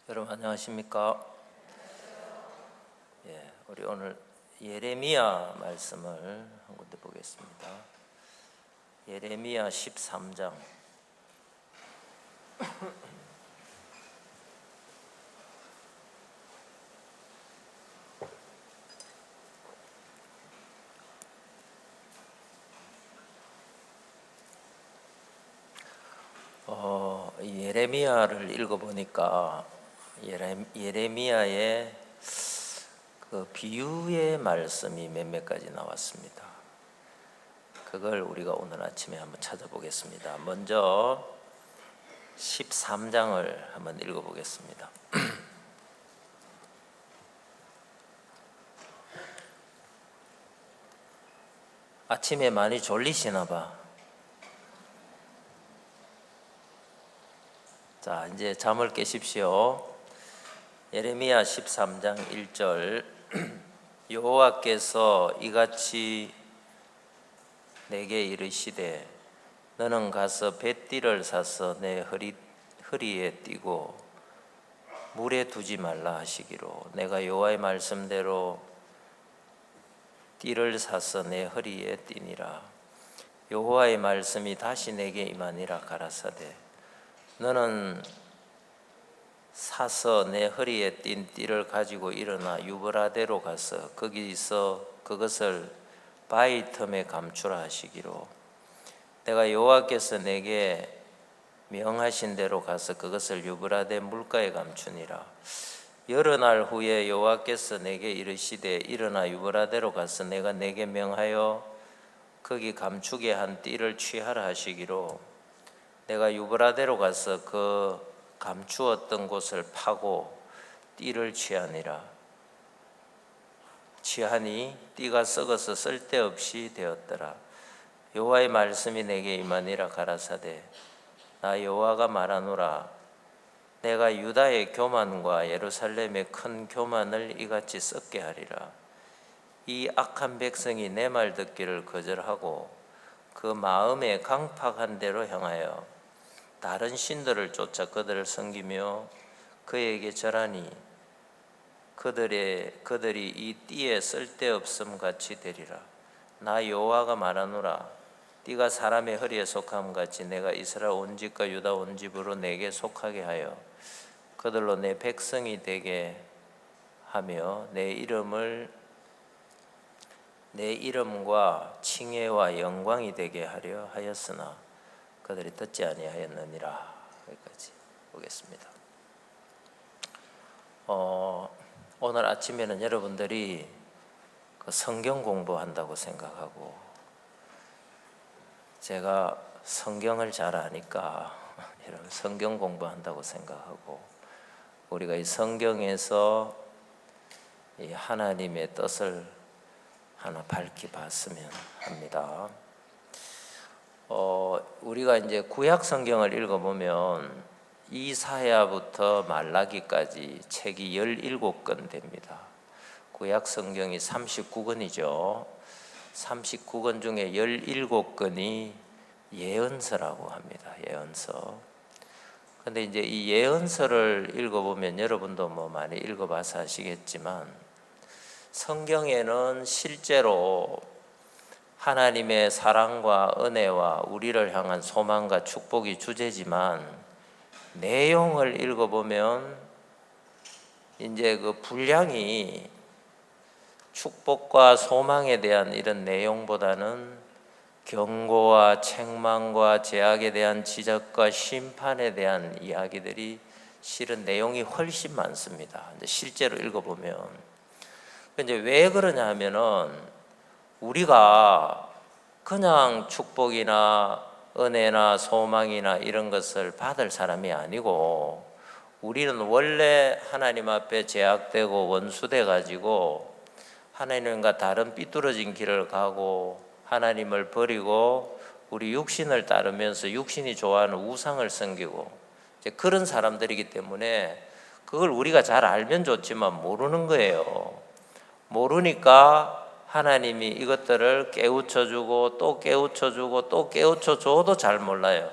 여러분 안녕하십니까? 우리 오늘 예레미야 말씀을 한 군데 보겠습니다. 예레미야 13장. 예레미야를 읽어보니까 예레미야의 그 비유의 말씀이 몇몇 가지 나왔습니다. 그걸 우리가 오늘 아침에 한번 찾아보겠습니다. 먼저 13장을 한번 읽어보겠습니다. 아침에 많이 졸리시나 봐. 자, 이제 잠을 깨십시오. 예레미야 13장 1절. 여호와께서 이같이 내게 이르시되 너는 가서 뱃띠를 사서 내 허리에 띠고 물에 두지 말라 하시기로 내가 여호와의 말씀대로 띠를 사서 내 허리에 띠니라. 여호와의 말씀이 다시 내게 임하니라 가라사대 너는 사서 내 허리에 띈 띠를 가지고 일어나 유브라데로 가서 거기서 그것을 바위 틈에 감추라 하시기로 내가 여호와께서 내게 명하신 대로 가서 그것을 유브라데 물가에 감추니라. 여러 날 후에 여호와께서 내게 이르시되 일어나 유브라데로 가서 내가 내게 명하여 거기 감추게 한 띠를 취하라 하시기로 내가 유브라데로 가서 그 감추었던 곳을 파고 띠를 취하니라. 취하니 띠가 썩어서 쓸데없이 되었더라. 여호와의 말씀이 내게 임하니라 가라사대 나 여호와가 말하노라. 내가 유다의 교만과 예루살렘의 큰 교만을 이같이 썩게 하리라. 이 악한 백성이 내 말 듣기를 거절하고 그 마음에 강팍한 대로 향하여 다른 신들을 쫓아 그들을 섬기며 그에게 절하니 그들이 이 띠에 쓸데없음 같이 되리라. 나 여호와가 말하노라. 띠가 사람의 허리에 속함 같이 내가 이스라엘 온 집과 유다 온 집으로 내게 속하게 하여 그들로 내 백성이 되게 하며 내 이름과 칭혜와 영광이 되게 하려 하였으나 그들이 듣지 아니하였느니라. 여기까지 보겠습니다. 오늘 아침에는 여러분들이 그 성경 공부한다고 생각하고 제가 성경을 잘 아니까 여러분 성경 공부한다고 생각하고 우리가 이 성경에서 이 하나님의 뜻을 하나 밝히 봤으면 합니다. 우리가 이제 구약 성경을 읽어보면 이사야부터 말라기까지 책이 17권 됩니다. 구약 성경이 39권이죠. 39권 중에 17권이 예언서라고 합니다. 예언서. 근데 이제 이 예언서를 읽어보면 여러분도 뭐 많이 읽어봐서 아시겠지만 성경에는 실제로 하나님의 사랑과 은혜와 우리를 향한 소망과 축복이 주제지만 내용을 읽어보면 이제 그 분량이 축복과 소망에 대한 이런 내용보다는 경고와 책망과 죄악에 대한 지적과 심판에 대한 이야기들이 실은 내용이 훨씬 많습니다. 실제로 읽어보면. 이제 왜 그러냐 하면은 우리가 그냥 축복이나 은혜나 소망이나 이런 것을 받을 사람이 아니고 우리는 원래 하나님 앞에 제약되고 원수돼 가지고 하나님과 다른 삐뚤어진 길을 가고 하나님을 버리고 우리 육신을 따르면서 육신이 좋아하는 우상을 섬기고 이제 그런 사람들이기 때문에 그걸 우리가 잘 알면 좋지만 모르는 거예요. 모르니까 하나님이 이것들을 깨우쳐주고 또 깨우쳐주고 또 깨우쳐줘도 잘 몰라요.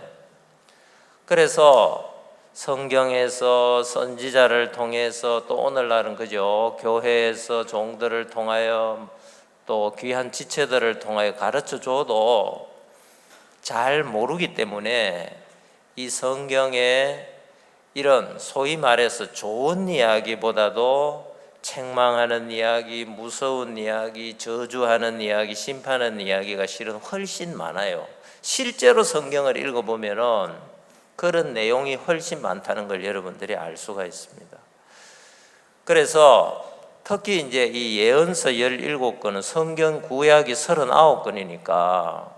그래서 성경에서 선지자를 통해서 또 오늘날은 그죠, 교회에서 종들을 통하여 또 귀한 지체들을 통하여 가르쳐 줘도 잘 모르기 때문에 이 성경에 이런 소위 말해서 좋은 이야기보다도 책망하는 이야기, 무서운 이야기, 저주하는 이야기, 심판하는 이야기가 실은 훨씬 많아요. 실제로 성경을 읽어보면은 그런 내용이 훨씬 많다는 걸 여러분들이 알 수가 있습니다. 그래서 특히 이제 이 예언서 17권은 성경 구약이 39권이니까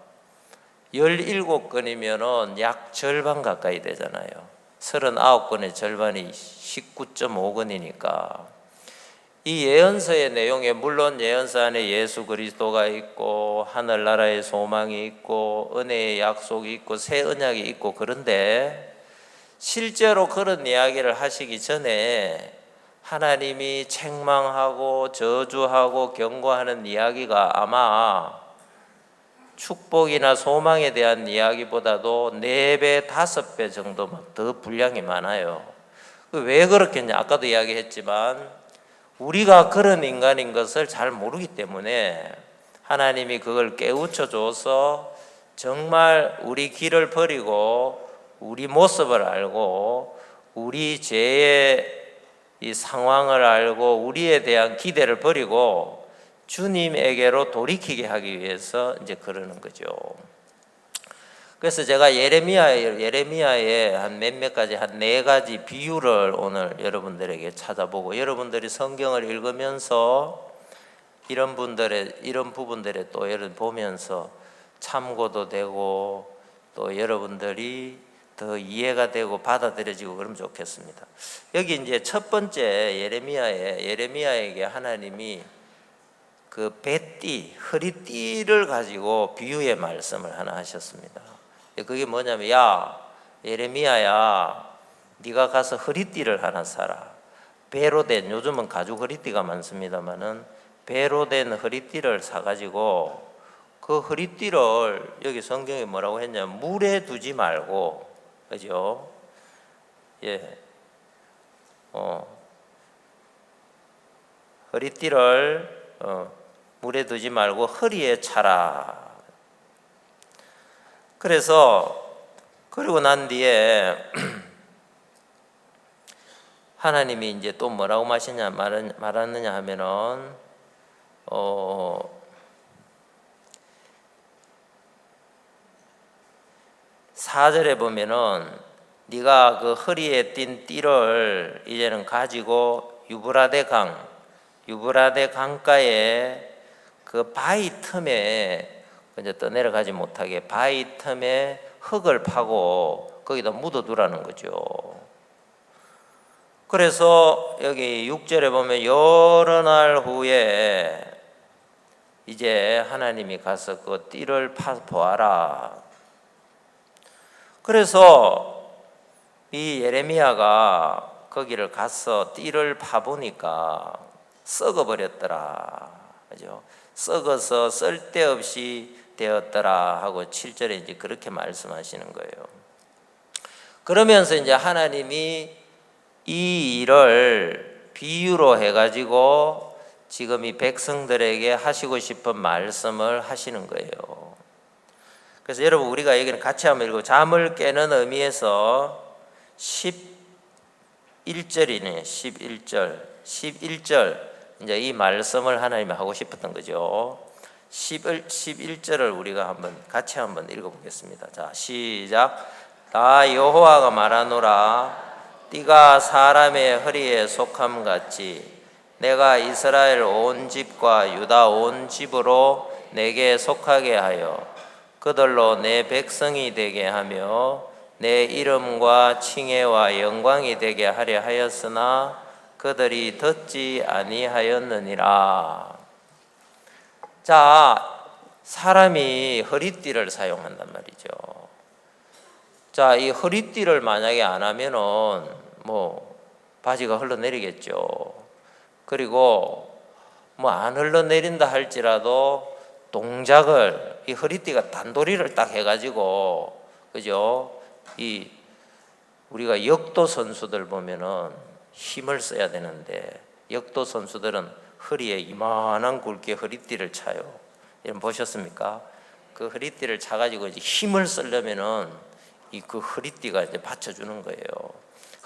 17권이면은 약 절반 가까이 되잖아요. 39권의 절반이 19.5권이니까 이 예언서의 내용에 물론 예언서 안에 예수 그리스도가 있고 하늘나라의 소망이 있고 은혜의 약속이 있고 새 언약이 있고, 그런데 실제로 그런 이야기를 하시기 전에 하나님이 책망하고 저주하고 경고하는 이야기가 아마 축복이나 소망에 대한 이야기보다도 4배, 5배 정도 더 분량이 많아요. 왜 그렇겠냐? 아까도 이야기했지만 우리가 그런 인간인 것을 잘 모르기 때문에 하나님이 그걸 깨우쳐줘서 정말 우리 길을 버리고 우리 모습을 알고 우리 죄의 이 상황을 알고 우리에 대한 기대를 버리고 주님에게로 돌이키게 하기 위해서 이제 그러는 거죠. 그래서 제가 예레미야의 한 몇몇 가지, 한 4가지 비유를 오늘 여러분들에게 찾아보고, 여러분들이 성경을 읽으면서 이런 부분들에 또 여러분 보면서 참고도 되고 또 여러분들이 더 이해가 되고 받아들여지고 그러면 좋겠습니다. 여기 이제 첫 번째 예레미야에게 하나님이 그 배띠, 허리띠를 가지고 비유의 말씀을 하나 하셨습니다. 그게 뭐냐면, 야 예레미야야, 네가 가서 허리띠를 하나 사라. 배로 된, 요즘은 가죽 허리띠가 많습니다만은 배로 된 허리띠를 사가지고 그 허리띠를 여기 성경에 뭐라고 했냐면 물에 두지 말고, 그죠? 예, 허리띠를 물에 두지 말고 허리에 차라. 그래서 그리고 난 뒤에 하나님이 이제 또 뭐라고 말하느냐 하면은 4절에 보면은 네가 그 허리에 띤 띠를 이제는 가지고 유브라데 강가에 그 바위 틈에 이제 떠내려가지 못하게 바위 틈에 흙을 파고 거기다 묻어두라는 거죠. 그래서 여기 6절에 보면 여러 날 후에 이제 하나님이 가서 그 띠를 보아라. 그래서 이 예레미야가 거기를 가서 띠를 파보니까 썩어버렸더라. 그죠? 썩어서 쓸데없이 되었더라 하고 7절에 이제 그렇게 말씀하시는 거예요. 그러면서 이제 하나님이 이 일을 비유로 해가지고 지금 이 백성들에게 하시고 싶은 말씀을 하시는 거예요. 그래서 여러분 우리가 여기는 같이 한번 읽고, 잠을 깨는 의미에서 11절이네. 11절 이제 이 말씀을 하나님이 하고 싶었던 거죠. 11절을 우리가 같이 한번 읽어보겠습니다. 자, 시작. 나 여호와가 말하노라. 띠가 사람의 허리에 속함 같이 내가 이스라엘 온 집과 유다 온 집으로 내게 속하게 하여 그들로 내 백성이 되게 하며 내 이름과 칭혜와 영광이 되게 하려 하였으나 그들이 듣지 아니하였느니라. 자, 사람이 허리띠를 사용한단 말이죠. 자, 이 허리띠를 만약에 안 하면은 뭐 바지가 흘러내리겠죠. 그리고 뭐 안 흘러내린다 할지라도 동작을, 이 허리띠가 단도리를 딱 해가지고, 그죠? 이 우리가 역도 선수들 보면은 힘을 써야 되는데 역도 선수들은 허리에 이만한 굵게 허리띠를 차요. 여러분 보셨습니까? 그 허리띠를 차가지고 이제 힘을 쓰려면은 그 허리띠가 이제 받쳐주는 거예요.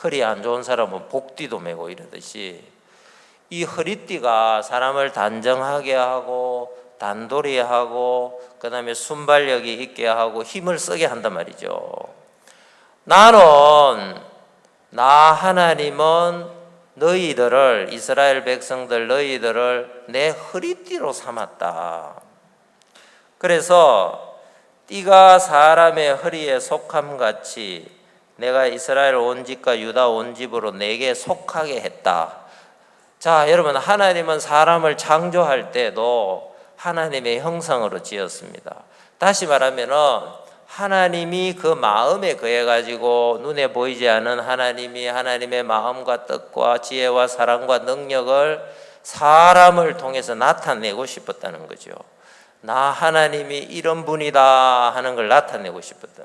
허리 안 좋은 사람은 복띠도 메고 이러듯이 이 허리띠가 사람을 단정하게 하고 단도리 하고 그 다음에 순발력이 있게 하고 힘을 쓰게 한단 말이죠. 나 하나님은 너희들을, 이스라엘 백성들 너희들을 내 허리띠로 삼았다. 그래서 띠가 사람의 허리에 속함같이 내가 이스라엘 온 집과 유다 온 집으로 내게 속하게 했다. 자, 여러분, 하나님은 사람을 창조할 때도 하나님의 형상으로 지었습니다. 다시 말하면은 하나님이 그 마음에 거해 가지고 눈에 보이지 않는 하나님이 하나님의 마음과 뜻과 지혜와 사랑과 능력을 사람을 통해서 나타내고 싶었다는 거죠. 나 하나님이 이런 분이다 하는 걸 나타내고 싶었던.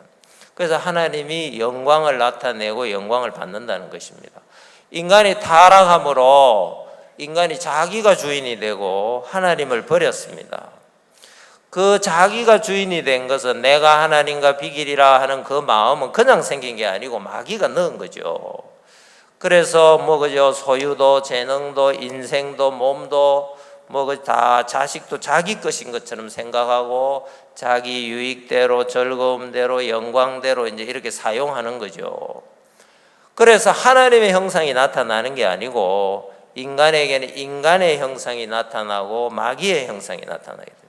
그래서 하나님이 영광을 나타내고 영광을 받는다는 것입니다. 인간이 타락함으로 인간이 자기가 주인이 되고 하나님을 버렸습니다. 그 자기가 주인이 된 것은 내가 하나님과 비기리라 하는 그 마음은 그냥 생긴 게 아니고 마귀가 넣은 거죠. 그래서 그죠, 소유도 재능도 인생도 몸도 다 자식도 자기 것인 것처럼 생각하고 자기 유익대로 즐거움대로 영광대로 이제 이렇게 사용하는 거죠. 그래서 하나님의 형상이 나타나는 게 아니고 인간에게는 인간의 형상이 나타나고 마귀의 형상이 나타나게 됩니다.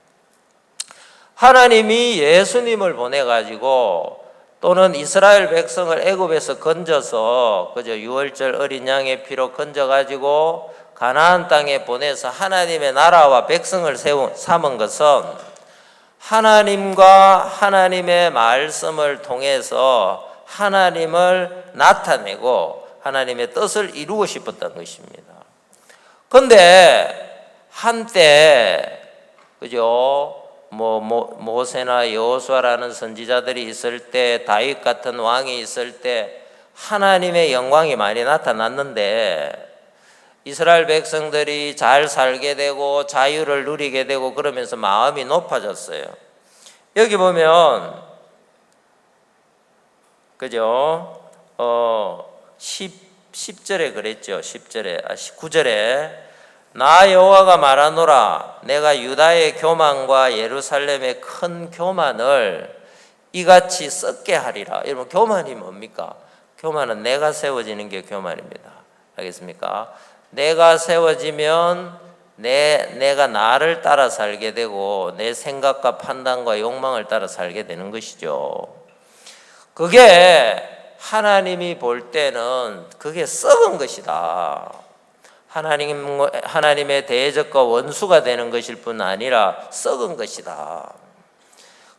하나님이 예수님을 보내가지고 또는 이스라엘 백성을 애굽에서 건져서 그저 유월절 어린 양의 피로 건져가지고 가나안 땅에 보내서 하나님의 나라와 백성을 삼은 것은 하나님과 하나님의 말씀을 통해서 하나님을 나타내고 하나님의 뜻을 이루고 싶었던 것입니다. 그런데 한때 그죠? 모세나 여호수아라는 선지자들이 있을 때, 다윗 같은 왕이 있을 때 하나님의 영광이 많이 나타났는데 이스라엘 백성들이 잘 살게 되고 자유를 누리게 되고 그러면서 마음이 높아졌어요. 여기 보면 그죠? 10절에 그랬죠. 9절에 나 여호와가 말하노라 내가 유다의 교만과 예루살렘의 큰 교만을 이같이 썩게 하리라. 여러분, 교만이 뭡니까? 교만은 내가 세워지는 게 교만입니다. 알겠습니까? 내가 세워지면 내가 나를 따라 살게 되고 내 생각과 판단과 욕망을 따라 살게 되는 것이죠. 그게 하나님이 볼 때는 그게 썩은 것이다. 하나님의 대적과 원수가 되는 것일 뿐 아니라 썩은 것이다.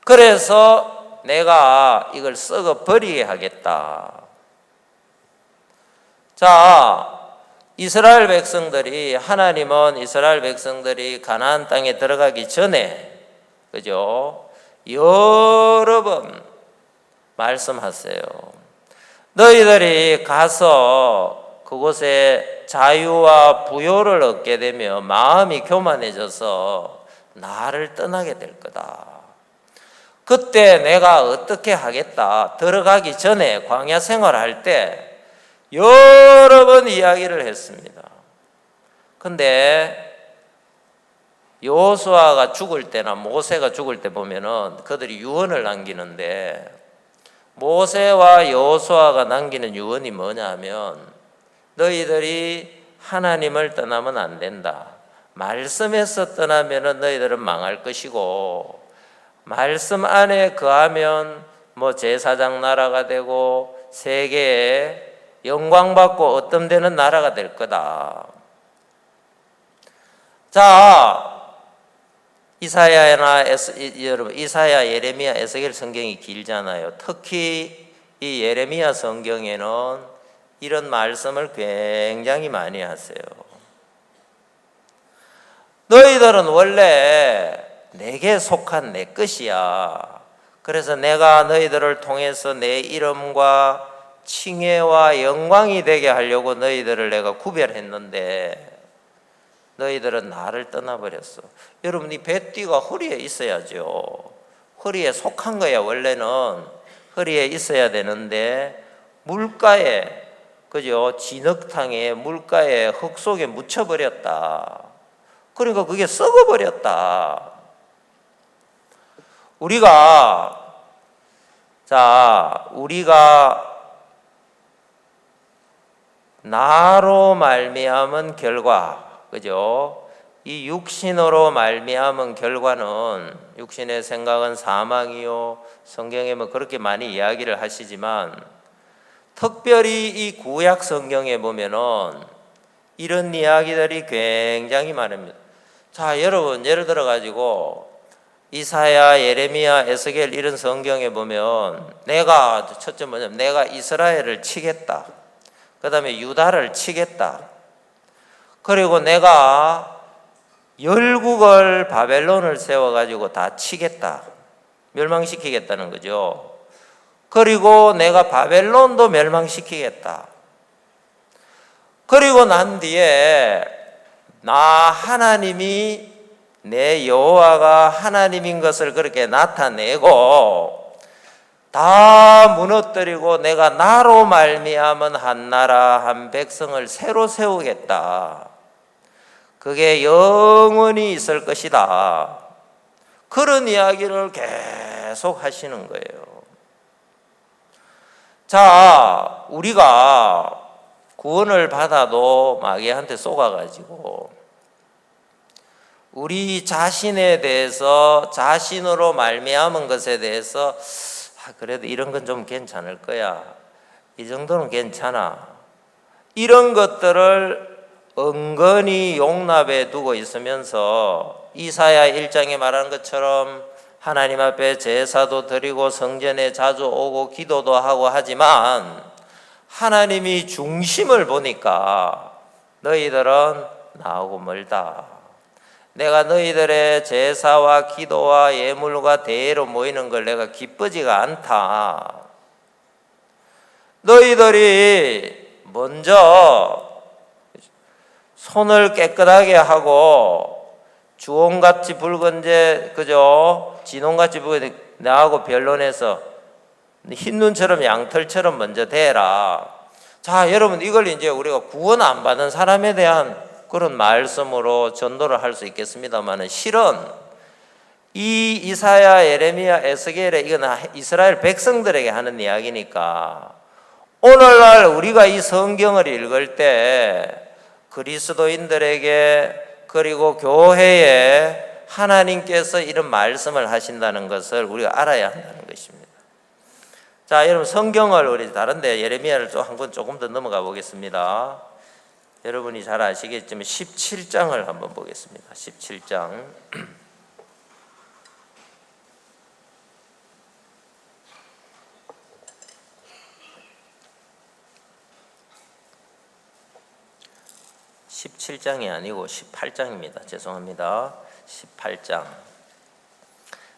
그래서 내가 이걸 썩어 버리게 하겠다. 자, 이스라엘 백성들이, 하나님은 이스라엘 백성들이 가나안 땅에 들어가기 전에 그죠? 여러 번 말씀하세요. 너희들이 가서 그곳에 자유와 부요를 얻게 되며 마음이 교만해져서 나를 떠나게 될 거다. 그때 내가 어떻게 하겠다. 들어가기 전에 광야 생활할 때 여러 번 이야기를 했습니다. 근데 여호수아가 죽을 때나 모세가 죽을 때 보면은 그들이 유언을 남기는데 모세와 여호수아가 남기는 유언이 뭐냐 하면 너희들이 하나님을 떠나면 안 된다. 말씀에서 떠나면 너희들은 망할 것이고 말씀 안에 거하면 제사장 나라가 되고 세계에 영광받고 어떤 데는 나라가 될 거다. 자, 여러분 이사야, 예레미야, 에스겔 성경이 길잖아요. 특히 이 예레미야 성경에는 이런 말씀을 굉장히 많이 하세요. 너희들은 원래 내게 속한 내 것이야. 그래서 내가 너희들을 통해서 내 이름과 칭혜와 영광이 되게 하려고 너희들을 내가 구별했는데 너희들은 나를 떠나버렸어. 여러분, 이 배띠가 허리에 있어야죠. 허리에 속한 거야. 원래는 허리에 있어야 되는데 물가에, 그죠? 진흙탕에 물가에 흙 속에 묻혀버렸다. 그러니까 그게 썩어버렸다. 우리가 나로 말미암은 결과, 그죠? 이 육신으로 말미암은 결과는, 육신의 생각은 사망이요, 성경에 뭐 그렇게 많이 이야기를 하시지만 특별히 이 구약 성경에 보면은 이런 이야기들이 굉장히 많습니다. 자, 여러분, 예를 들어 가지고 이사야, 예레미야, 에스겔 이런 성경에 보면 첫째 뭐냐면 내가 이스라엘을 치겠다. 그 다음에 유다를 치겠다. 그리고 내가 열국을 바벨론을 세워가지고 다 치겠다. 멸망시키겠다는 거죠. 그리고 내가 바벨론도 멸망시키겠다. 그리고 난 뒤에 나 하나님이, 내 여호와가 하나님인 것을 그렇게 나타내고 다 무너뜨리고 내가 나로 말미암은 한 나라 한 백성을 새로 세우겠다. 그게 영원히 있을 것이다. 그런 이야기를 계속 하시는 거예요. 자, 우리가 구원을 받아도 마귀한테 속아가지고 우리 자신에 대해서, 자신으로 말미암은 것에 대해서 그래도 이런 건 좀 괜찮을 거야, 이 정도는 괜찮아, 이런 것들을 은근히 용납해 두고 있으면서 이사야 1장에 말하는 것처럼 하나님 앞에 제사도 드리고 성전에 자주 오고 기도도 하고 하지만 하나님이 중심을 보니까 너희들은 나하고 멀다. 내가 너희들의 제사와 기도와 예물과 대회로 모이는 걸 내가 기쁘지가 않다. 너희들이 먼저 손을 깨끗하게 하고 주홍같이 붉은제, 그죠? 진홍같이 붉은제 나하고 변론해서 흰 눈처럼 양털처럼 먼저 대라. 자, 여러분, 이걸 이제 우리가 구원 안 받은 사람에 대한 그런 말씀으로 전도를 할 수 있겠습니다만, 실은 이 이사야, 예레미야, 에스겔의 이건 이스라엘 백성들에게 하는 이야기니까 오늘날 우리가 이 성경을 읽을 때 그리스도인들에게, 그리고 교회에 하나님께서 이런 말씀을 하신다는 것을 우리가 알아야 한다는 것입니다. 자, 여러분, 성경을 우리 다른데 예레미야를 한 권 조금 더 넘어가 보겠습니다. 여러분이 잘 아시겠지만 17장을 한번 보겠습니다. 17장. 17장이 아니고 18장입니다. 죄송합니다. 18장.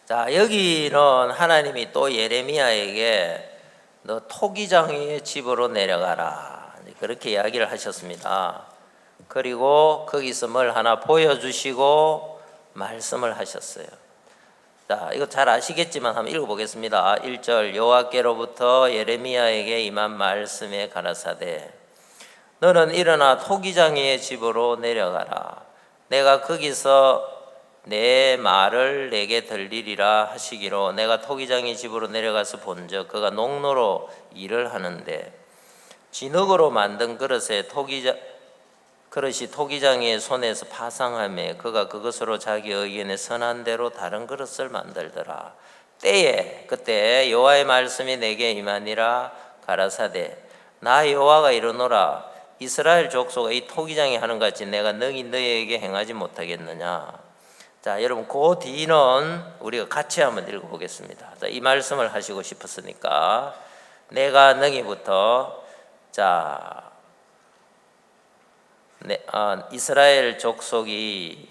자, 여기는 하나님이 또 예레미야에게 너 토기장의 집으로 내려가라, 그렇게 이야기를 하셨습니다. 그리고 거기서 뭘 하나 보여주시고 말씀을 하셨어요. 자, 이거 잘 아시겠지만 한번 읽어보겠습니다. 1절, 여호와께로부터 예레미야에게 임한 말씀에 가라사대 너는 일어나 토기장이의 집으로 내려가라. 내가 거기서 내 말을 내게 들리리라 하시기로 내가 토기장의 집으로 내려가서 본즉 그가 농로로 일을 하는데 진흙으로 만든 그릇이 토기장이의 손에서 파상하며 그가 그것으로 자기 의견에 선한 대로 다른 그릇을 만들더라. 그때 여호와의 말씀이 내게 임하니라. 가라사대 나 여호와가 이르노라. 이스라엘 족속가 이 토기장이 하는 것 같이 내가 능히 너희에게 행하지 못하겠느냐. 자, 여러분, 그 뒤는 우리가 같이 한번 읽어보겠습니다. 자, 이 말씀을 하시고 싶었으니까 내가 능히부터, 자, 이스라엘 족속이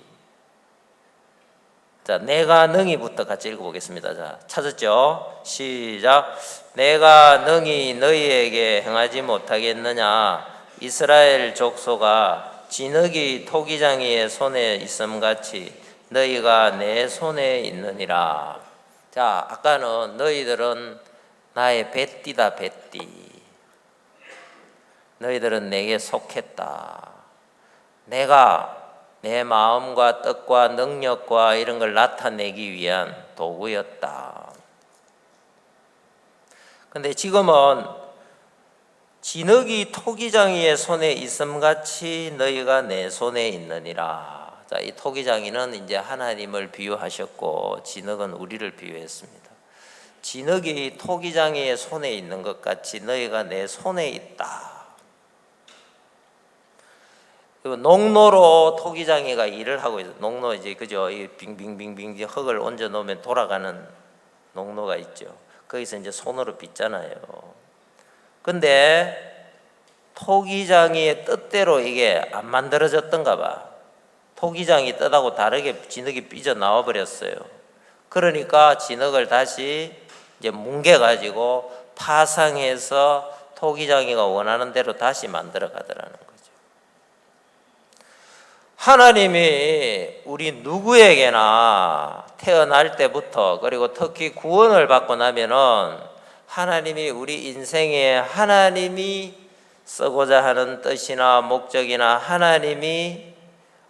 자, 내가 능히부터 같이 읽어보겠습니다. 자, 찾았죠? 시작. 내가 능히 너희에게 행하지 못하겠느냐? 이스라엘 족속아, 진흙이 토기장이의 손에 있음같이 너희가 내 손에 있느니라. 자, 아까는 너희들은 나의 뱃띠다, 뱃띠. 너희들은 내게 속했다. 내가 내 마음과 뜻과 능력과 이런 걸 나타내기 위한 도구였다. 근데 지금은 진흙이 토기장이의 손에 있음같이 너희가 내 손에 있느니라. 자, 이 토기장이는 이제 하나님을 비유하셨고 진흙은 우리를 비유했습니다. 진흙이 토기장이의 손에 있는 것 같이 너희가 내 손에 있다. 그리고 농로로 토기장이가 일을 하고 있어요. 농로 이제 그죠? 이 빙빙빙빙 흙을 얹어 놓으면 돌아가는 농로가 있죠. 거기서 이제 손으로 빚잖아요. 근데 토기장이의 뜻대로 이게 안 만들어졌던가 봐. 토기장이 뜻하고 다르게 진흙이 삐져 나와 버렸어요. 그러니까 진흙을 다시 이제 뭉개가지고 파상해서 토기장이가 원하는 대로 다시 만들어 가더라는 거죠. 하나님이 우리 누구에게나 태어날 때부터 그리고 특히 구원을 받고 나면은 하나님이 우리 인생에 하나님이 쓰고자 하는 뜻이나 목적이나 하나님이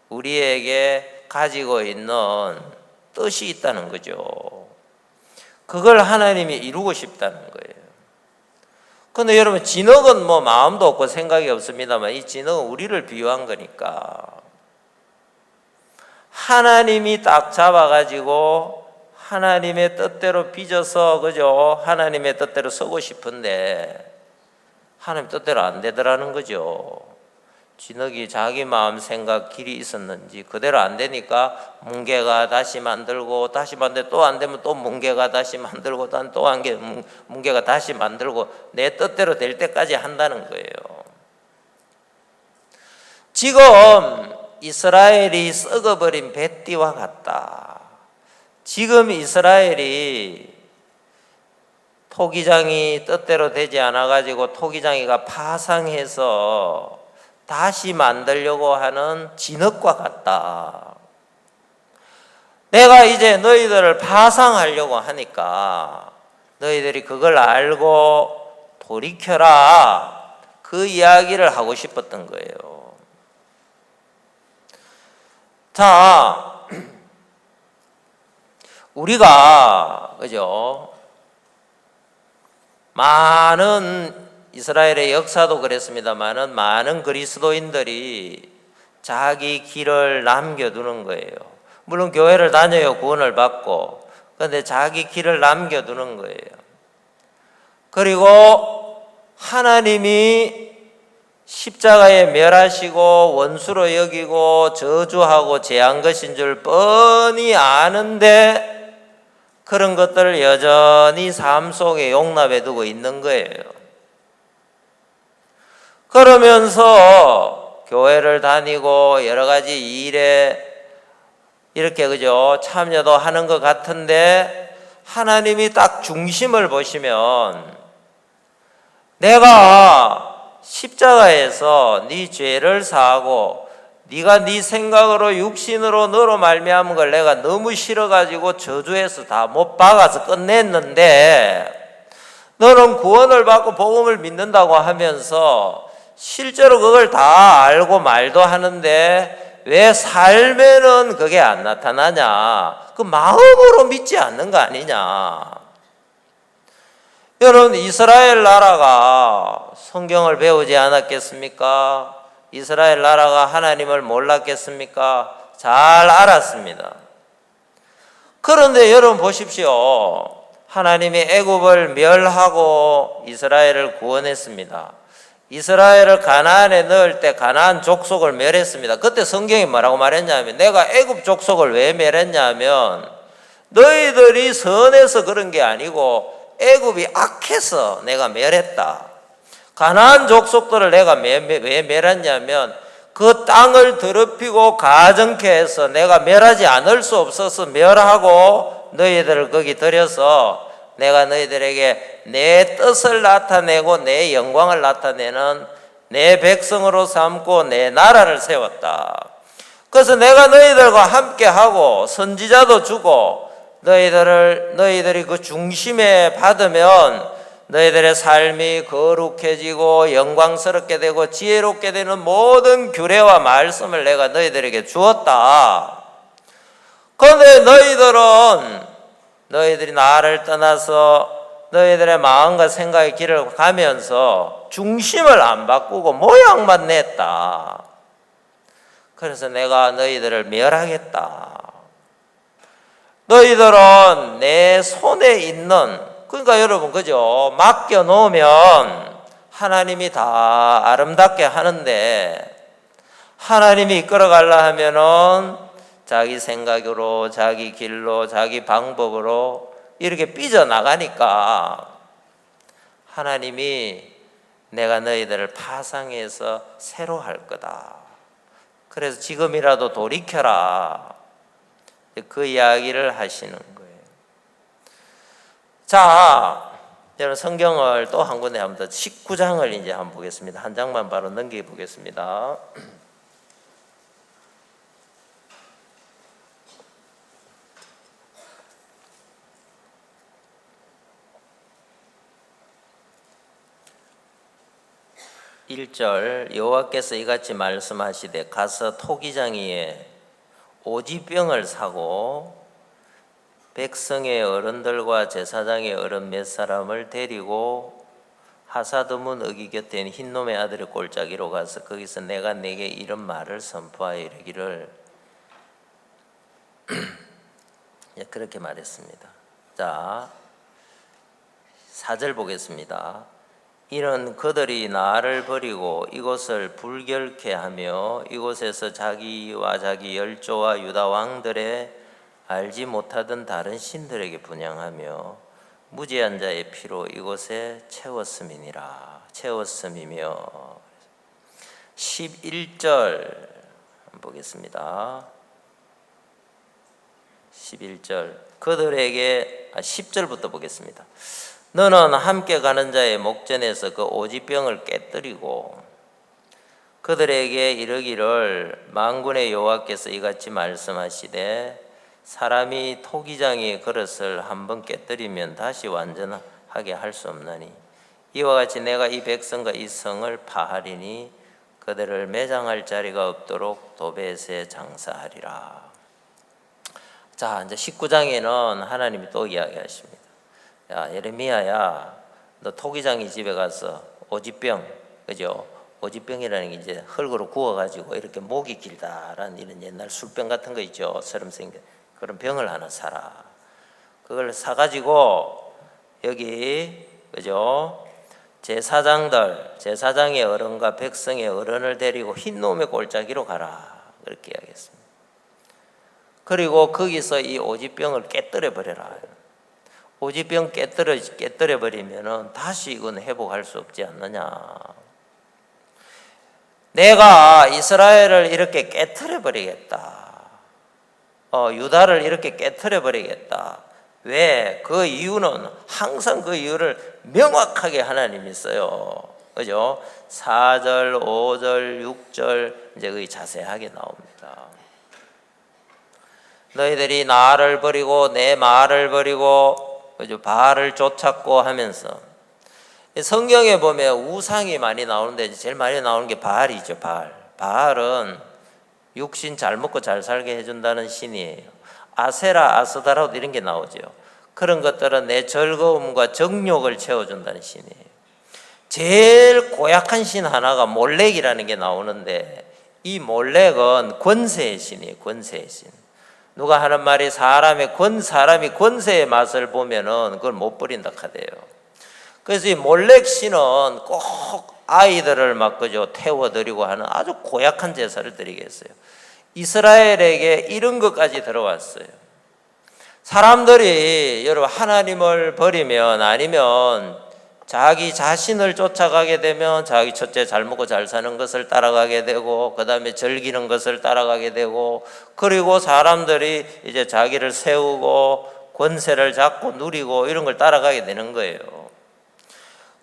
우리에게 가지고 있는 뜻이 있다는 거죠. 그걸 하나님이 이루고 싶다는 거예요. 근데 여러분, 진흙은 뭐 마음도 없고 생각이 없습니다만 이 진흙은 우리를 비유한 거니까 하나님이 딱 잡아가지고 하나님의 뜻대로 빚어서 그죠? 하나님의 뜻대로 쓰고 싶은데 하나님 뜻대로 안 되더라는 거죠. 진흙이 자기 마음 생각 길이 있었는지 그대로 안 되니까 뭉개가 다시 만들고 다시 만들 또 안 되면 또 뭉개가 다시 만들고 또 한 개 뭉개가 다시 만들고 내 뜻대로 될 때까지 한다는 거예요. 지금 이스라엘이 썩어버린 뱃띠와 같다. 지금 이스라엘이 토기장이 뜻대로 되지 않아가지고 토기장이가 파상해서 다시 만들려고 하는 진흙과 같다. 내가 이제 너희들을 파상하려고 하니까 너희들이 그걸 알고 돌이켜라. 그 이야기를 하고 싶었던 거예요. 자, 우리가 그죠? 많은 이스라엘의 역사도 그랬습니다만은 많은 그리스도인들이 자기 길을 남겨두는 거예요. 물론 교회를 다녀요, 구원을 받고. 그런데 자기 길을 남겨두는 거예요. 그리고 하나님이 십자가에 멸하시고 원수로 여기고 저주하고 제한 것인 줄 뻔히 아는데 그런 것들을 여전히 삶 속에 용납해 두고 있는 거예요. 그러면서 교회를 다니고 여러 가지 일에 이렇게 그죠? 참여도 하는 것 같은데 하나님이 딱 중심을 보시면 내가 십자가에서 네 죄를 사하고 네가 네 생각으로 육신으로 너로 말미암은 걸 내가 너무 싫어가지고 저주해서 다 못 박아서 끝냈는데 너는 구원을 받고 복음을 믿는다고 하면서 실제로 그걸 다 알고 말도 하는데 왜 삶에는 그게 안 나타나냐? 그 마음으로 믿지 않는 거 아니냐? 여러분, 이스라엘 나라가 성경을 배우지 않았겠습니까? 이스라엘 나라가 하나님을 몰랐겠습니까? 잘 알았습니다. 그런데 여러분 보십시오. 하나님이 애굽을 멸하고 이스라엘을 구원했습니다. 이스라엘을 가나안에 넣을 때 가나안 족속을 멸했습니다. 그때 성경이 뭐라고 말했냐면 내가 애굽 족속을 왜 멸했냐면 너희들이 선해서 그런 게 아니고 애굽이 악해서 내가 멸했다. 가나안 족속들을 내가 왜 멸했냐면 그 땅을 더럽히고 가증케 해서 내가 멸하지 않을 수 없어서 멸하고 너희들을 거기 들여서 내가 너희들에게 내 뜻을 나타내고 내 영광을 나타내는 내 백성으로 삼고 내 나라를 세웠다. 그래서 내가 너희들과 함께하고 선지자도 주고 너희들이 그 중심에 받으면 너희들의 삶이 거룩해지고 영광스럽게 되고 지혜롭게 되는 모든 규례와 말씀을 내가 너희들에게 주었다. 그런데 너희들이 나를 떠나서 너희들의 마음과 생각의 길을 가면서 중심을 안 바꾸고 모양만 냈다. 그래서 내가 너희들을 멸하겠다. 너희들은 내 손에 있는, 그러니까 여러분 그죠? 맡겨놓으면 하나님이 다 아름답게 하는데 하나님이 이끌어가려 하면은 자기 생각으로 자기 길로 자기 방법으로 이렇게 삐져나가니까 하나님이 내가 너희들을 파상해서 새로 할 거다. 그래서 지금이라도 돌이켜라. 그 이야기를 하시는 거예요. 자, 여러분 성경을 또 한 군데 한번 더 19장을 이제 한번 보겠습니다. 한 장만 바로 넘겨 보겠습니다. (1절) 여호와께서 이같이 말씀하시되 가서 토기장이에 오지병을 사고 백성의 어른들과 제사장의 어른 몇 사람을 데리고 하사드문 어기 곁에 있는 흰놈의 아들의 골짜기로 가서 거기서 내가 네게 이런 말을 선포하여 이르기를 그렇게 말했습니다. 자, 4절 보겠습니다. 이는 그들이 나를 버리고 이곳을 불결케 하며 이곳에서 자기와 자기 열조와 유다 왕들의 알지 못하던 다른 신들에게 분향하며 무지한 자의 피로 이곳에 채웠음이며 11절 보겠습니다. 11절 그들에게 10절부터 보겠습니다. 너는 함께 가는 자의 목전에서 그 오지병을 깨뜨리고 그들에게 이르기를 만군의 여호와께서 이같이 말씀하시되 사람이 토기장의 그릇을 한번 깨뜨리면 다시 완전하게 할 수 없나니 이와 같이 내가 이 백성과 이 성을 파하리니 그들을 매장할 자리가 없도록 도벳에 장사하리라. 자, 이제 19장에는 하나님이 또 이야기하십니다. 야, 예레미야야, 너 토기장이 집에 가서 오지병, 그죠? 오지병이라는 게 이제 흙으로 구워가지고 이렇게 목이 길다라는 이런 옛날 술병 같은 거 있죠. 처럼 생긴 그런 병을 하나 사라. 그걸 사가지고 여기, 그죠? 제사장의 어른과 백성의 어른을 데리고 흰놈의 골짜기로 가라. 그렇게 이야기했습니다. 그리고 거기서 이 오지병을 깨뜨려 버려라. 오지병 깨뜨려 버리면은 다시 이건 회복할 수 없지 않느냐. 내가 이스라엘을 이렇게 깨뜨려 버리겠다. 유다를 이렇게 깨뜨려 버리겠다. 왜? 그 이유는 항상 그 이유를 명확하게 하나님이 써요. 그죠? 4절, 5절, 6절 이제 거기 자세하게 나옵니다. 너희들이 나를 버리고 내 말을 버리고 그죠? 바알을 쫓았고 하면서 성경에 보면 우상이 많이 나오는데 제일 많이 나오는 게 바알이죠. 바알은 육신 잘 먹고 잘 살게 해준다는 신이에요. 아세라, 아스다라도 이런 게 나오죠. 그런 것들은 내 즐거움과 정욕을 채워준다는 신이에요. 제일 고약한 신 하나가 몰렉이라는 게 나오는데 이 몰렉은 권세의 신이에요. 권세의 신. 누가 하는 말이 사람이 권세의 맛을 보면은 그걸 못 버린다 하대요. 그래서 이 몰렉 신은 꼭 아이들을 막 그죠 태워드리고 하는 아주 고약한 제사를 드리겠어요. 이스라엘에게 이런 것까지 들어왔어요. 사람들이 여러분 하나님을 버리면 아니면 자기 자신을 쫓아가게 되면 자기 첫째 잘 먹고 잘 사는 것을 따라가게 되고, 그 다음에 즐기는 것을 따라가게 되고, 그리고 사람들이 이제 자기를 세우고 권세를 잡고 누리고 이런 걸 따라가게 되는 거예요.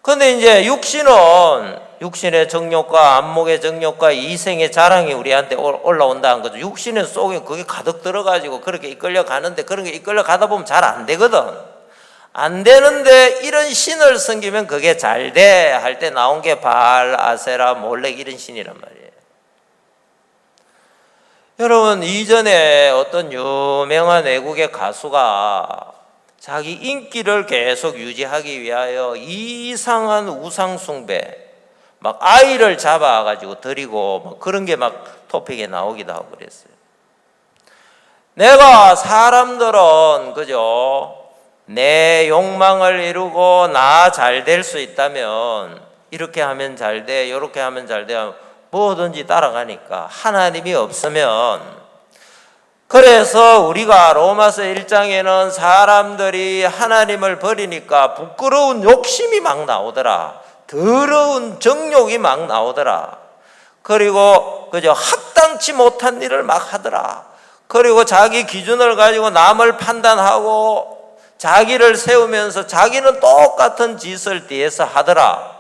근데 이제 육신의 정욕과 안목의 정욕과 이생의 자랑이 우리한테 올라온다는 거죠. 육신의 속에 그게 가득 들어가지고 그렇게 이끌려 가는데, 그런 게 이끌려 가다 보면 잘 안 되거든. 안 되는데 이런 신을 섬기면 그게 잘 돼 할 때 나온 게 바알, 아세라, 몰렉 이런 신이란 말이에요. 여러분, 이전에 어떤 유명한 외국의 가수가 자기 인기를 계속 유지하기 위하여 이상한 우상 숭배, 막 아이를 잡아가지고 드리고 막 그런 게 막 토픽에 나오기도 하고 그랬어요. 내가 사람들은 그죠? 내 욕망을 이루고 나 잘 될 수 있다면 이렇게 하면 잘 돼, 이렇게 하면 잘 돼, 뭐든지 따라가니까 하나님이 없으면. 그래서 우리가 로마서 1장에는 사람들이 하나님을 버리니까 부끄러운 욕심이 막 나오더라. 더러운 정욕이 막 나오더라. 그리고 그저 합당치 못한 일을 막 하더라. 그리고 자기 기준을 가지고 남을 판단하고 자기를 세우면서 자기는 똑같은 짓을 뒤에서 하더라.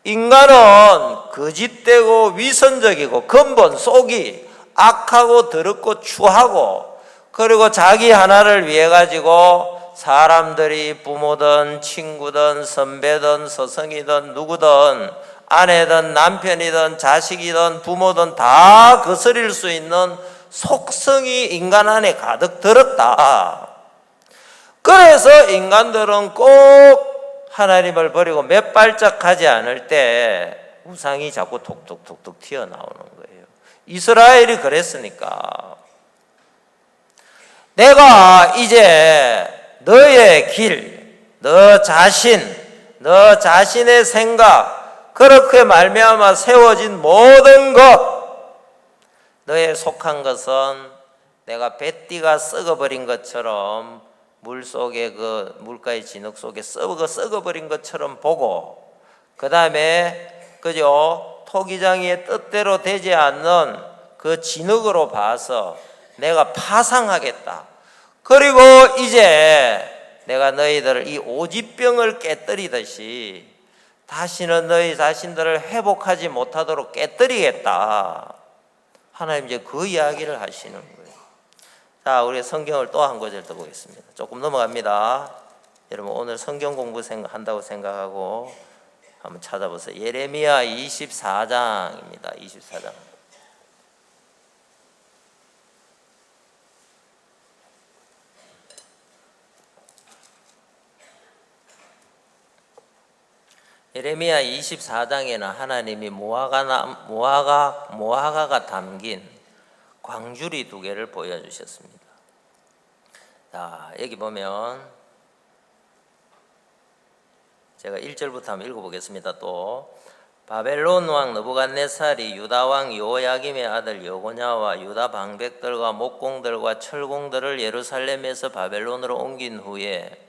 인간은 거짓되고 위선적이고 근본 속이 악하고 더럽고 추하고, 그리고 자기 하나를 위해 가지고 사람들이 부모든 친구든 선배든 스승이든 누구든 아내든 남편이든 자식이든 부모든 다 거스릴 수 있는 속성이 인간 안에 가득 들었다. 그래서 인간들은 꼭 하나님을 버리고 몇 발짝 가지 않을 때 우상이 자꾸 톡톡톡톡 튀어나오는 거예요. 이스라엘이 그랬으니까. 내가 이제 너의 길, 너 자신의 생각, 그렇게 말미암아 세워진 모든 것, 너의 속한 것은 내가 배띠가 썩어버린 것처럼 물속에 그 물가의 진흙 속에 썩어버린 것처럼 보고, 그 다음에 그죠? 토기장이의 뜻대로 되지 않는 그 진흙으로 봐서 내가 파상하겠다. 그리고 이제 내가 너희들을 이 오지병을 깨뜨리듯이 다시는 너희 자신들을 회복하지 못하도록 깨뜨리겠다. 하나님 이제 그 이야기를 하시는 거예요. 자, 우리 성경을 또 한 구절 더 보겠습니다. 조금 넘어갑니다. 여러분 오늘 성경 공부 한다고 생각하고 한번 찾아보세요. 예레미야 24장입니다. 24장. 예레미야 24장에는 하나님이 무화과가 담긴 광주리 두 개를 보여주셨습니다. 자, 여기 보면 제가 1절부터 한번 읽어보겠습니다. 또 바벨론 왕 느부갓네살이 유다 왕 여호야김의 아들 여고냐와 유다 방백들과 목공들과 철공들을 예루살렘에서 바벨론으로 옮긴 후에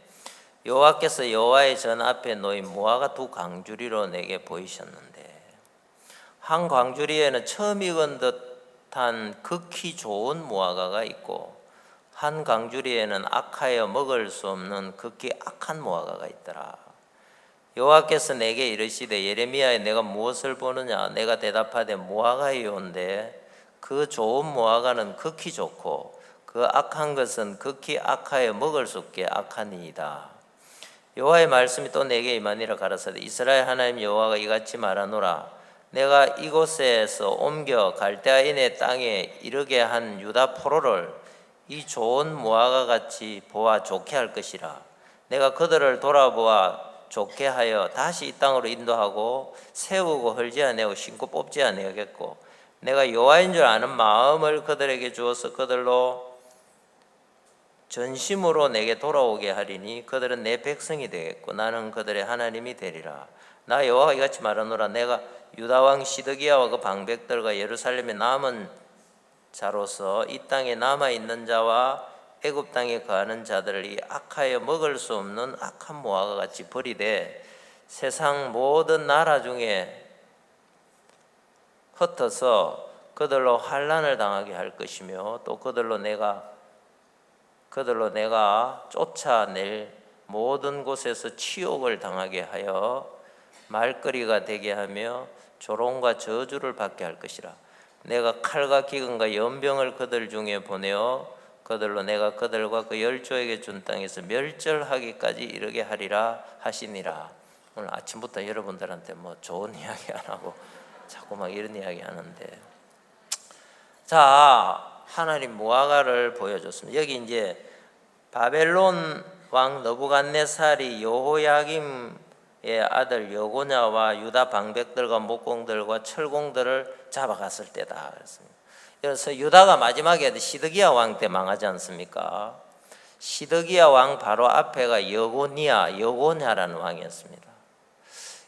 여호와께서 여호와의 전 앞에 놓인 무화과 두 광주리로 내게 보이셨는데, 한 광주리에는 처음 익은 듯한 극히 좋은 무화과가 있고 한 광주리에는 악하여 먹을 수 없는 극히 악한 무화과가 있더라. 여호와께서 내게 이르시되 예레미야에 내가 무엇을 보느냐? 내가 대답하되 무화과이온데 그 좋은 무화과는 극히 좋고 그 악한 것은 극히 악하여 먹을 수 없게 악하니이다. 여호와의 말씀이 또 내게 임하니라. 가라사대 이스라엘 하나님 여호와가 이같이 말하노라. 내가 이곳에서 옮겨 갈대아인의 땅에 이르게 한 유다 포로를 이 좋은 무화과 같이 보아 좋게 할 것이라. 내가 그들을 돌아보아 좋게 하여 다시 이 땅으로 인도하고 세우고 헐지 아니하고 심고 뽑지 아니하겠고, 내가 여호와인 줄 아는 마음을 그들에게 주어서 그들로 전심으로 내게 돌아오게 하리니 그들은 내 백성이 되겠고 나는 그들의 하나님이 되리라. 나 여호와가 이같이 말하노라. 내가 유다 왕 시드기야와 그 방백들과 예루살렘에 남은 자로서 이 땅에 남아 있는 자와 애굽 땅에 거하는 자들을 이 악하여 먹을 수 없는 악한 무화과 같이 버리되 세상 모든 나라 중에 흩어서 그들로 환난을 당하게 할 것이며 또 그들로 내가 쫓아낼 모든 곳에서 치욕을 당하게 하여 말거리가 되게 하며 조롱과 저주를 받게 할 것이라. 내가 칼과 기근과 연병을 그들 중에 보내어 그들로 내가 그들과 그 열조에게 준 땅에서 멸절하기까지 이르게 하리라 하시니라. 오늘 아침부터 여러분들한테 뭐 좋은 이야기 안 하고 자꾸 막 이런 이야기 하는데, 자, 하나님 무화과를 보여줬습니다. 여기 이제 바벨론 왕 너부갓네살이 여호야김의 아들 여고냐와 유다 방백들과 목공들과 철공들을 잡아갔을 때다 그랬습니다. 그래서 유다가 마지막에 시드기야 왕 때 망하지 않습니까? 시드기야 왕 바로 앞에가 여고냐라는 왕이었습니다.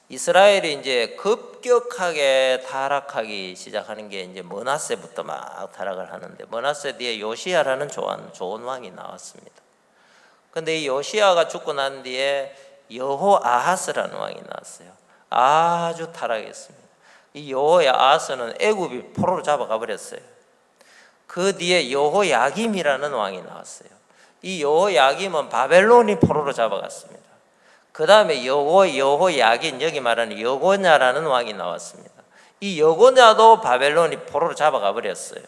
이스라엘이 이제 급격하게 타락하기 시작하는 게 이제 므낫세부터 막 타락을 하는데, 므낫세 뒤에 요시야라는 좋은 왕이 나왔습니다. 근데 이 요시야가 죽고 난 뒤에 여호아하스라는 왕이 나왔어요. 아주 타락했습니다. 이 여호아하스는 애굽이 포로로 잡아가 버렸어요. 그 뒤에 여호야김이라는 왕이 나왔어요. 이 여호야김은 바벨론이 포로로 잡아갔습니다. 그 다음에 여호야긴, 여기 말하는 여고냐라는 왕이 나왔습니다. 이 여고냐도 바벨론이 포로로 잡아가 버렸어요.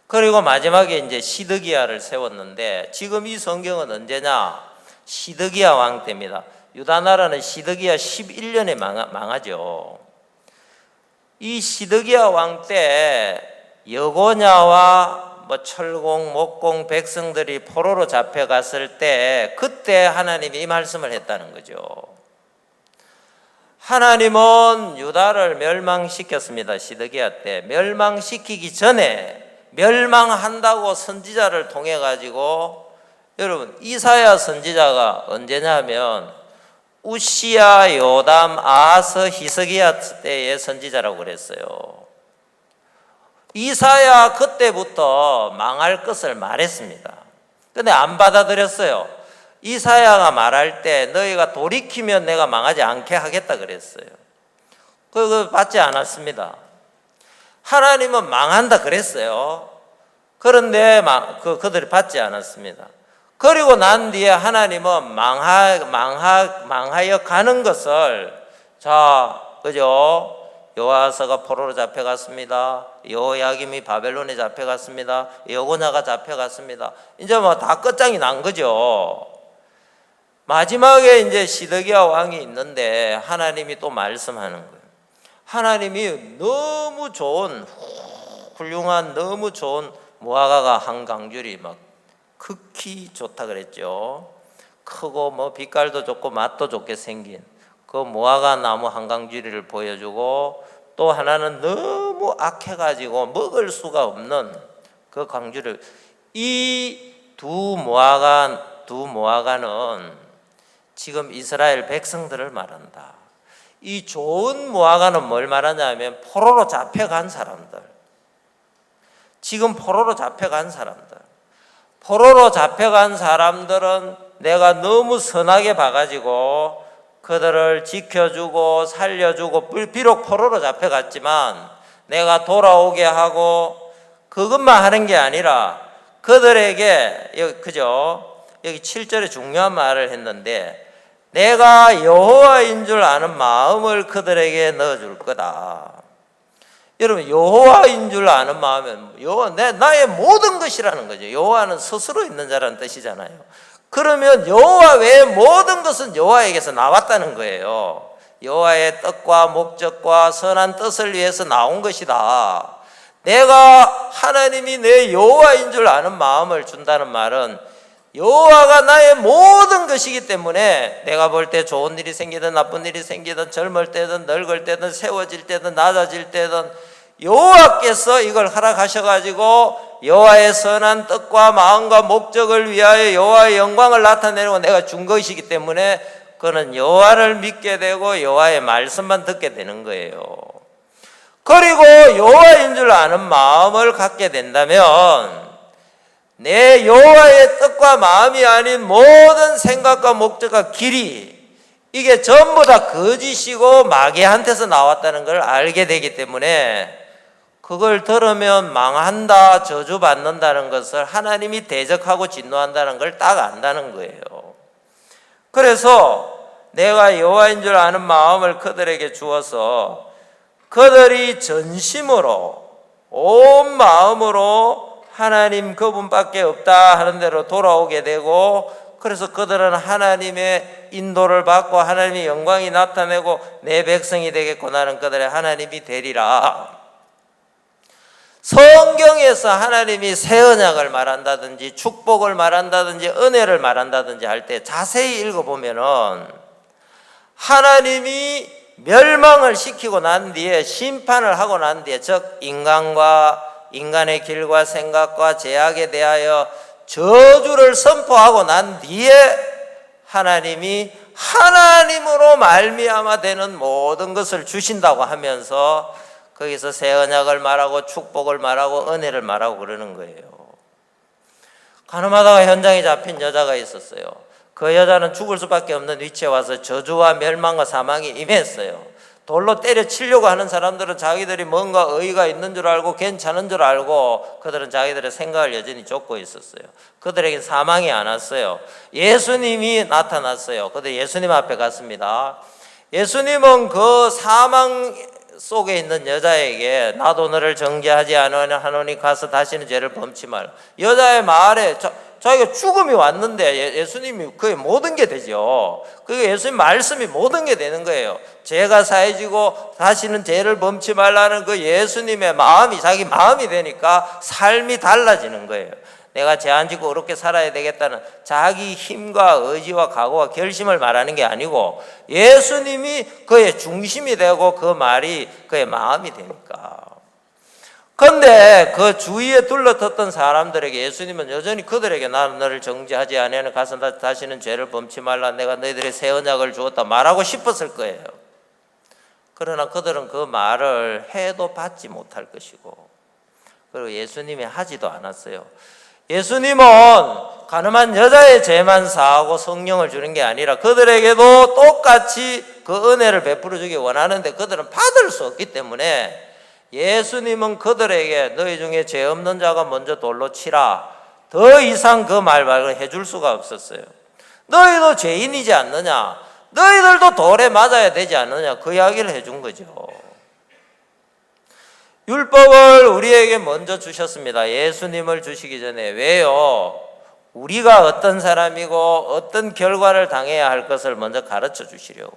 그리고 마지막에 이제 시드기야를 세웠는데, 지금 이 성경은 언제냐? 시드기야 왕 때입니다. 유다 나라는 시드기야 11년에 망하죠. 이 시드기야 왕 때 여고냐와 철공, 목공 백성들이 포로로 잡혀갔을 때, 그때 하나님이 이 말씀을 했다는 거죠. 하나님은 유다를 멸망시켰습니다. 시드기야 때. 멸망시키기 전에 멸망한다고 선지자를 통해 가지고, 여러분 이사야 선지자가 언제냐 하면 우시야, 요담, 아하스, 히스기야 때의 선지자라고 그랬어요. 이사야 그때부터 망할 것을 말했습니다. 근데 안 받아들였어요. 이사야가 말할 때 너희가 돌이키면 내가 망하지 않게 하겠다 그랬어요. 그거 받지 않았습니다. 하나님은 망한다 그랬어요. 그런데 그들이 받지 않았습니다. 그리고 난 뒤에 하나님은 망하여 가는 것을, 자, 그죠? 여호아스가 포로로 잡혀갔습니다. 여호야김이 바벨론에 잡혀갔습니다. 여고냐가 잡혀갔습니다. 이제 뭐 다 끝장이 난 거죠. 마지막에 이제 시드기야 왕이 있는데 하나님이 또 말씀하는 거예요. 하나님이 너무 좋은, 훌륭한, 너무 좋은 무화과가 한 강줄이 막 극히 좋다 그랬죠. 크고 뭐 빛깔도 좋고 맛도 좋게 생긴 그 무화과 나무 한강줄이를 보여주고, 또 하나는 너무 악해가지고 먹을 수가 없는 그 강줄을, 이 두 무화과는 지금 이스라엘 백성들을 말한다. 이 좋은 무화과는 뭘 말하냐면 포로로 잡혀간 사람들, 지금 포로로 잡혀간 사람들, 포로로 잡혀간 사람들은 내가 너무 선하게 봐가지고 그들을 지켜주고 살려주고, 비록 포로로 잡혀갔지만 내가 돌아오게 하고, 그것만 하는 게 아니라 그들에게, 그죠? 여기 7절에 중요한 말을 했는데, 내가 여호와인 줄 아는 마음을 그들에게 넣어줄 거다. 여러분, 여호와인 줄 아는 마음은 나의 모든 것이라는 거죠. 여호와는 스스로 있는 자라는 뜻이잖아요. 그러면 여호와 외의 모든 것은 여호와에게서 나왔다는 거예요. 여호와의 뜻과 목적과 선한 뜻을 위해서 나온 것이다. 내가 하나님이 내 여호와인 줄 아는 마음을 준다는 말은 여호와가 나의 모든 것이기 때문에 내가 볼 때 좋은 일이 생기든 나쁜 일이 생기든 젊을 때든 늙을 때든 세워질 때든 낮아질 때든 여호와께서 이걸 허락하셔가지고 여호와의 선한 뜻과 마음과 목적을 위하여 여호와의 영광을 나타내고 내가 준 것이기 때문에 그는 여호와를 믿게 되고 여호와의 말씀만 듣게 되는 거예요. 그리고 여호와인 줄 아는 마음을 갖게 된다면 내 여호와의 뜻과 마음이 아닌 모든 생각과 목적과 길이 이게 전부 다 거짓이고 마귀한테서 나왔다는 걸 알게 되기 때문에 그걸 들으면 망한다, 저주받는다는 것을 하나님이 대적하고 진노한다는 걸 딱 안다는 거예요. 그래서 내가 여호와인 줄 아는 마음을 그들에게 주어서 그들이 전심으로 온 마음으로 하나님 그분밖에 없다 하는 대로 돌아오게 되고, 그래서 그들은 하나님의 인도를 받고 하나님의 영광이 나타내고 내 백성이 되겠고 나는 그들의 하나님이 되리라. 성경에서 하나님이 새 언약을 말한다든지 축복을 말한다든지 은혜를 말한다든지 할 때 자세히 읽어보면은 하나님이 멸망을 시키고 난 뒤에 심판을 하고 난 뒤에, 즉 인간의 길과 생각과 죄악에 대하여 저주를 선포하고 난 뒤에 하나님이 하나님으로 말미암아 되는 모든 것을 주신다고 하면서 거기서 새 언약을 말하고 축복을 말하고 은혜를 말하고 그러는 거예요. 가늠하다가 현장에 잡힌 여자가 있었어요. 그 여자는 죽을 수밖에 없는 위치에 와서 저주와 멸망과 사망이 임했어요. 돌로 때려치려고 하는 사람들은 자기들이 뭔가 의의가 있는 줄 알고 괜찮은 줄 알고 그들은 자기들의 생각을 여전히 쫓고 있었어요. 그들에겐 사망이 안 왔어요. 예수님이 나타났어요. 그들 예수님 앞에 갔습니다. 예수님은 그 사망 속에 있는 여자에게 나도 너를 정죄하지 않으니 가서 다시는 죄를 범치 말라. 여자의 말에 자기가 죽음이 왔는데 예수님이 그의 모든 게 되죠. 그게 예수님 말씀이 모든 게 되는 거예요. 죄가 사해지고 다시는 죄를 범치 말라는 그 예수님의 마음이 자기 마음이 되니까 삶이 달라지는 거예요. 내가 죄 안 짓고 그렇게 살아야 되겠다는 자기 힘과 의지와 각오와 결심을 말하는 게 아니고 예수님이 그의 중심이 되고 그 말이 그의 마음이 되니까. 그런데 그 주위에 둘러섰던 사람들에게 예수님은 여전히 그들에게 나는 너를 정죄하지 아니하는 가서 다시는 죄를 범치 말라, 내가 너희들의 새 언약을 주었다 말하고 싶었을 거예요. 그러나 그들은 그 말을 해도 받지 못할 것이고, 그리고 예수님이 하지도 않았어요. 예수님은 가늠한 여자의 죄만 사하고 성령을 주는 게 아니라 그들에게도 똑같이 그 은혜를 베풀어 주기 원하는데 그들은 받을 수 없기 때문에 예수님은 그들에게 너희 중에 죄 없는 자가 먼저 돌로 치라, 더 이상 그 말 말고 해줄 수가 없었어요. 너희도 죄인이지 않느냐, 너희들도 돌에 맞아야 되지 않느냐, 그 이야기를 해준 거죠. 율법을 우리에게 먼저 주셨습니다. 예수님을 주시기 전에. 왜요? 우리가 어떤 사람이고 어떤 결과를 당해야 할 것을 먼저 가르쳐 주시려고.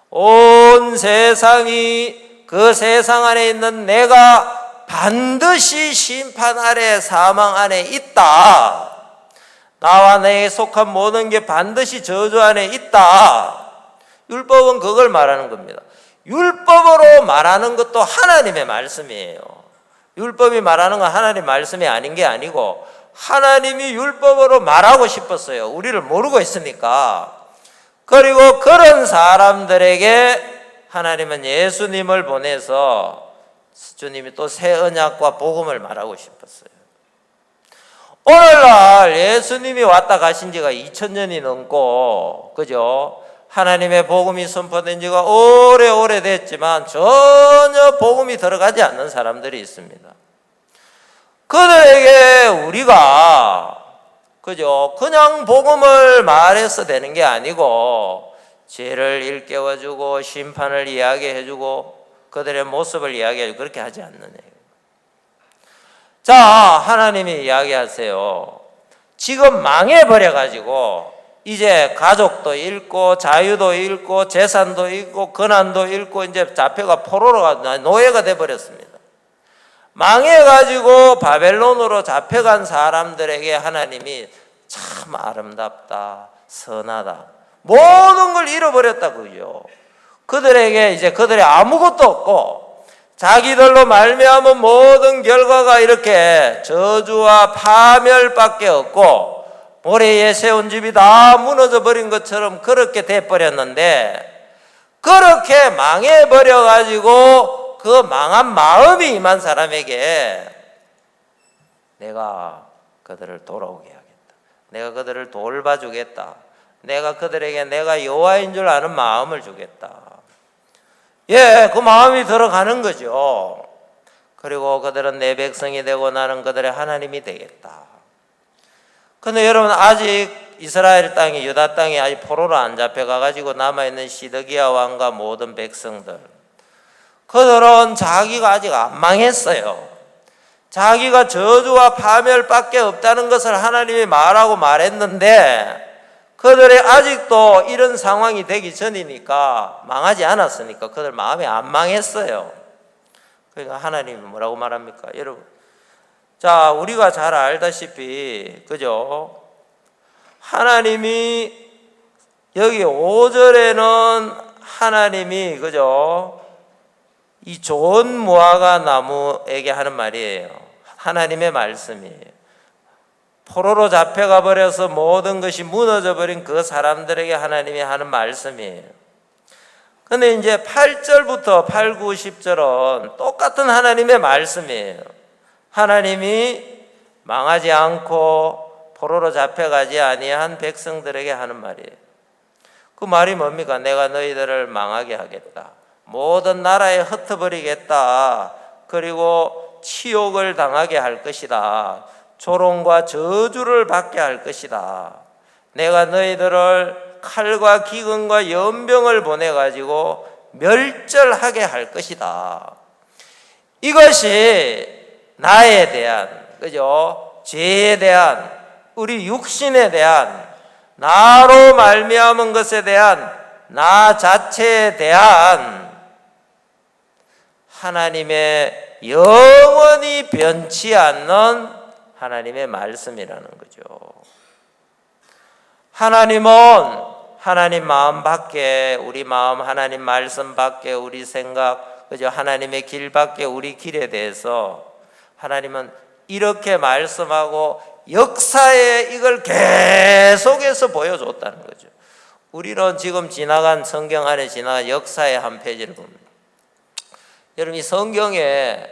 온 세상이 그 세상 안에 있는 내가 반드시 심판 아래 사망 안에 있다. 나와 내게 속한 모든 게 반드시 저주 안에 있다. 율법은 그걸 말하는 겁니다. 율법으로 말하는 것도 하나님의 말씀이에요. 율법이 말하는 건 하나님의 말씀이 아닌 게 아니고 하나님이 율법으로 말하고 싶었어요. 우리를 모르고 있으니까. 그리고 그런 사람들에게 하나님은 예수님을 보내서 주님이 또 새 언약과 복음을 말하고 싶었어요. 오늘날 예수님이 왔다 가신 지가 2000년이 넘고, 그죠? 하나님의 복음이 선포된 지가 오래 됐지만 전혀 복음이 들어가지 않는 사람들이 있습니다. 그들에게 우리가, 그죠? 그냥 복음을 말해서 되는 게 아니고 죄를 일깨워주고 심판을 이야기해주고 그들의 모습을 이야기해주고 그렇게 하지 않느냐. 자, 하나님이 이야기하세요. 지금 망해버려가지고 이제 가족도 잃고 자유도 잃고 재산도 잃고 권한도 잃고 이제 잡혀가 포로가 노예가 돼버렸습니다. 망해가지고 바벨론으로 잡혀간 사람들에게 하나님이 참 아름답다, 선하다, 모든 걸 잃어버렸다 그죠. 그들에게 이제 그들이 아무것도 없고 자기들로 말미암은 모든 결과가 이렇게 저주와 파멸밖에 없고 모래에 세운 집이 다 무너져 버린 것처럼 그렇게 돼버렸는데, 그렇게 망해버려가지고 그 망한 마음이 임한 사람에게 내가 그들을 돌아오게 하겠다, 내가 그들을 돌봐주겠다, 내가 그들에게 내가 여호와인 줄 아는 마음을 주겠다. 예, 그 마음이 들어가는 거죠. 그리고 그들은 내 백성이 되고 나는 그들의 하나님이 되겠다. 근데 여러분, 아직 이스라엘 땅이, 유다 땅이 아직 포로로 안 잡혀가가지고 남아있는 시드기야 왕과 모든 백성들, 그들은 자기가 아직 안 망했어요. 자기가 저주와 파멸밖에 없다는 것을 하나님이 말하고 말했는데, 그들이 아직도 이런 상황이 되기 전이니까, 망하지 않았으니까 그들 마음이 안 망했어요. 그러니까 하나님이 뭐라고 말합니까? 여러분, 자, 우리가 잘 알다시피, 그죠? 하나님이 여기 5절에는 하나님이, 그죠? 이 좋은 무화과 나무에게 하는 말이에요. 하나님의 말씀이에요. 포로로 잡혀가 버려서 모든 것이 무너져 버린 그 사람들에게 하나님이 하는 말씀이에요. 근데 이제 8절부터 8, 9, 10절은 똑같은 하나님의 말씀이에요. 하나님이 망하지 않고 포로로 잡혀가지 아니한 백성들에게 하는 말이에요. 그 말이 뭡니까? 내가 너희들을 망하게 하겠다. 모든 나라에 흩어버리겠다. 그리고 치욕을 당하게 할 것이다. 조롱과 저주를 받게 할 것이다. 내가 너희들을 칼과 기근과 연병을 보내가지고 멸절하게 할 것이다. 이것이 나에 대한, 그죠? 죄에 대한, 우리 육신에 대한, 나로 말미암은 것에 대한, 나 자체에 대한 하나님의 영원히 변치 않는 하나님의 말씀이라는 거죠. 하나님은 하나님 마음 밖에, 우리 마음 하나님 말씀 밖에, 우리 생각, 그죠? 하나님의 길 밖에, 우리 길에 대해서 하나님은 이렇게 말씀하고 역사에 이걸 계속해서 보여줬다는 거죠. 우리는 지금 지나간 성경 안에 지나간 역사의 한 페이지를 봅니다. 여러분, 이 성경에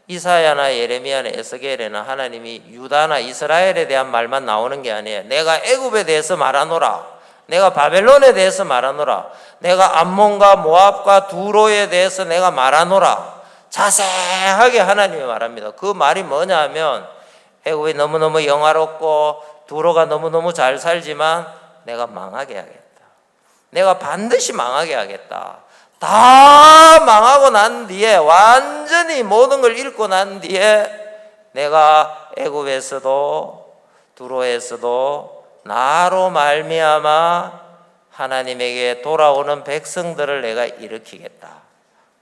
이사야나 예레미야나 에스겔에는 하나님이 유다나 이스라엘에 대한 말만 나오는 게 아니에요. 내가 애굽에 대해서 말하노라. 내가 바벨론에 대해서 말하노라. 내가 암몬과 모압과 두로에 대해서 내가 말하노라. 자세하게 하나님이 말합니다. 그 말이 뭐냐면, 애굽이 너무너무 영화롭고 두로가 너무너무 잘 살지만 내가 망하게 하겠다. 내가 반드시 망하게 하겠다. 다 망하고 난 뒤에, 완전히 모든 걸 잃고 난 뒤에 내가 애굽에서도 두로에서도 나로 말미암아 하나님에게 돌아오는 백성들을 내가 일으키겠다.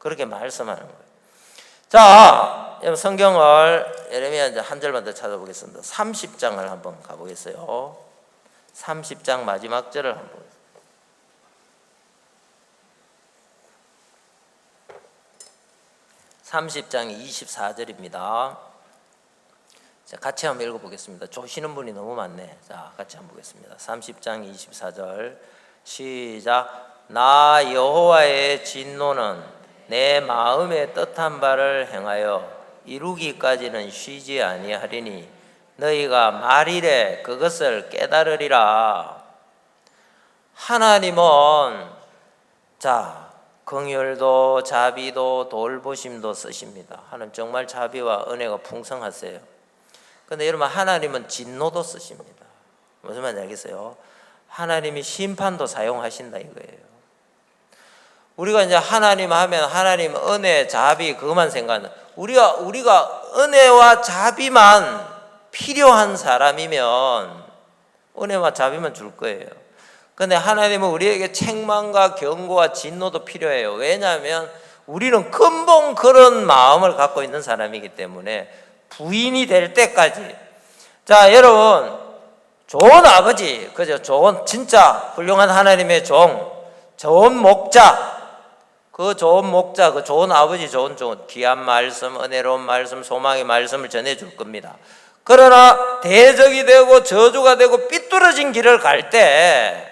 그렇게 말씀하는 거예요. 자, 성경을 예레미야 이제 한 절만 더 찾아보겠습니다. 30장을 한번 가보겠어요. 30장 마지막 절을 한번 보겠습니다. 30장 24절입니다. 자, 같이 한번 읽어보겠습니다. 조시는 분이 너무 많네. 자, 같이 한번 보겠습니다. 30장 24절 시작. 나 여호와의 진노는 내 마음의 뜻한 바를 행하여 이루기까지는 쉬지 아니하리니 너희가 말이래 그것을 깨달으리라. 하나님은 자, 긍휼도 자비도 돌보심도 쓰십니다. 하나님 정말 자비와 은혜가 풍성하세요. 그런데 여러분, 하나님은 진노도 쓰십니다. 무슨 말인지 알겠어요? 하나님이 심판도 사용하신다 이거예요. 우리가 이제 하나님 하면 하나님 은혜, 자비 그것만 생각하는, 우리가 은혜와 자비만 필요한 사람이면 은혜와 자비만 줄 거예요. 그런데 하나님은 우리에게 책망과 경고와 진노도 필요해요. 왜냐하면 우리는 근본 그런 마음을 갖고 있는 사람이기 때문에 부인이 될 때까지. 자, 여러분, 좋은 아버지, 그죠? 좋은 진짜 훌륭한 하나님의 종, 좋은 목자, 그 좋은 목자, 그 좋은 아버지, 좋은 귀한 말씀, 은혜로운 말씀, 소망의 말씀을 전해줄 겁니다. 그러나 대적이 되고 저주가 되고 삐뚤어진 길을 갈 때,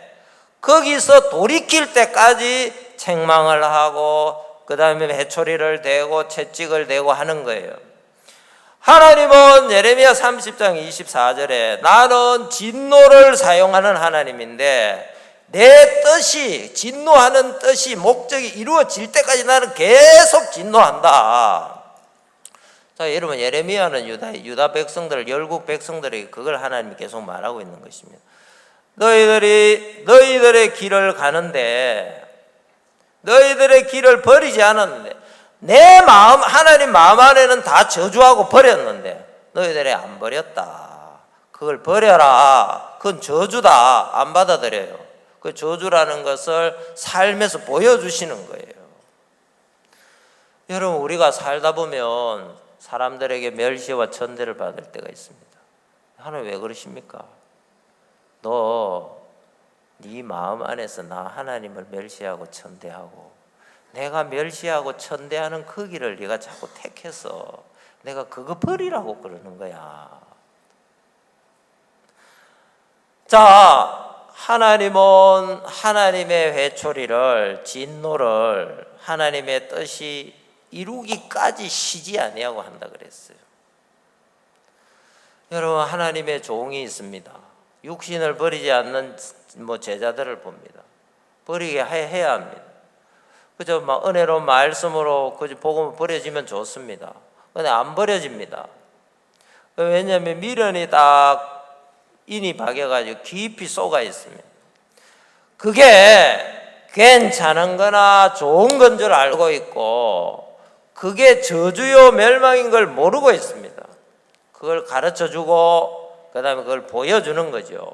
거기서 돌이킬 때까지 책망을 하고 그 다음에 회초리를 대고 채찍을 대고 하는 거예요. 하나님은 예레미야 30장 24절에 나는 진노를 사용하는 하나님인데 내 뜻이, 진노하는 뜻이 목적이 이루어질 때까지 나는 계속 진노한다. 자, 여러분, 예레미야는 유다 백성들, 열국 백성들에게 그걸 하나님이 계속 말하고 있는 것입니다. 너희들의 길을 가는데, 너희들의 길을 버리지 않았는데, 내 마음, 하나님 마음 안에는 다 저주하고 버렸는데 너희들이 안 버렸다. 그걸 버려라. 그건 저주다. 안 받아들여요. 그 저주라는 것을 삶에서 보여주시는 거예요. 여러분, 우리가 살다 보면 사람들에게 멸시와 천대를 받을 때가 있습니다. 하나님 왜 그러십니까? 너 네 마음 안에서 나 하나님을 멸시하고 천대하고 내가 멸시하고 천대하는 그 길을 네가 자꾸 택해서 내가 그거 버리라고 그러는 거야. 자, 하나님은 하나님의 회초리를, 진노를 하나님의 뜻이 이루기까지 쉬지 아니하고 한다 그랬어요. 여러분, 하나님의 종이 있습니다. 육신을 버리지 않는 제자들을 봅니다. 버리게 해야 합니다. 그저 막 은혜로운 말씀으로 그 복음을 버려지면 좋습니다. 근데 안 버려집니다. 왜냐하면 미련이 딱 인이 박여가지고 깊이 쏘가 있습니다. 그게 괜찮은 거나 좋은 건 줄 알고 있고 그게 저주요 멸망인 걸 모르고 있습니다. 그걸 가르쳐주고 그 다음에 그걸 보여주는 거죠.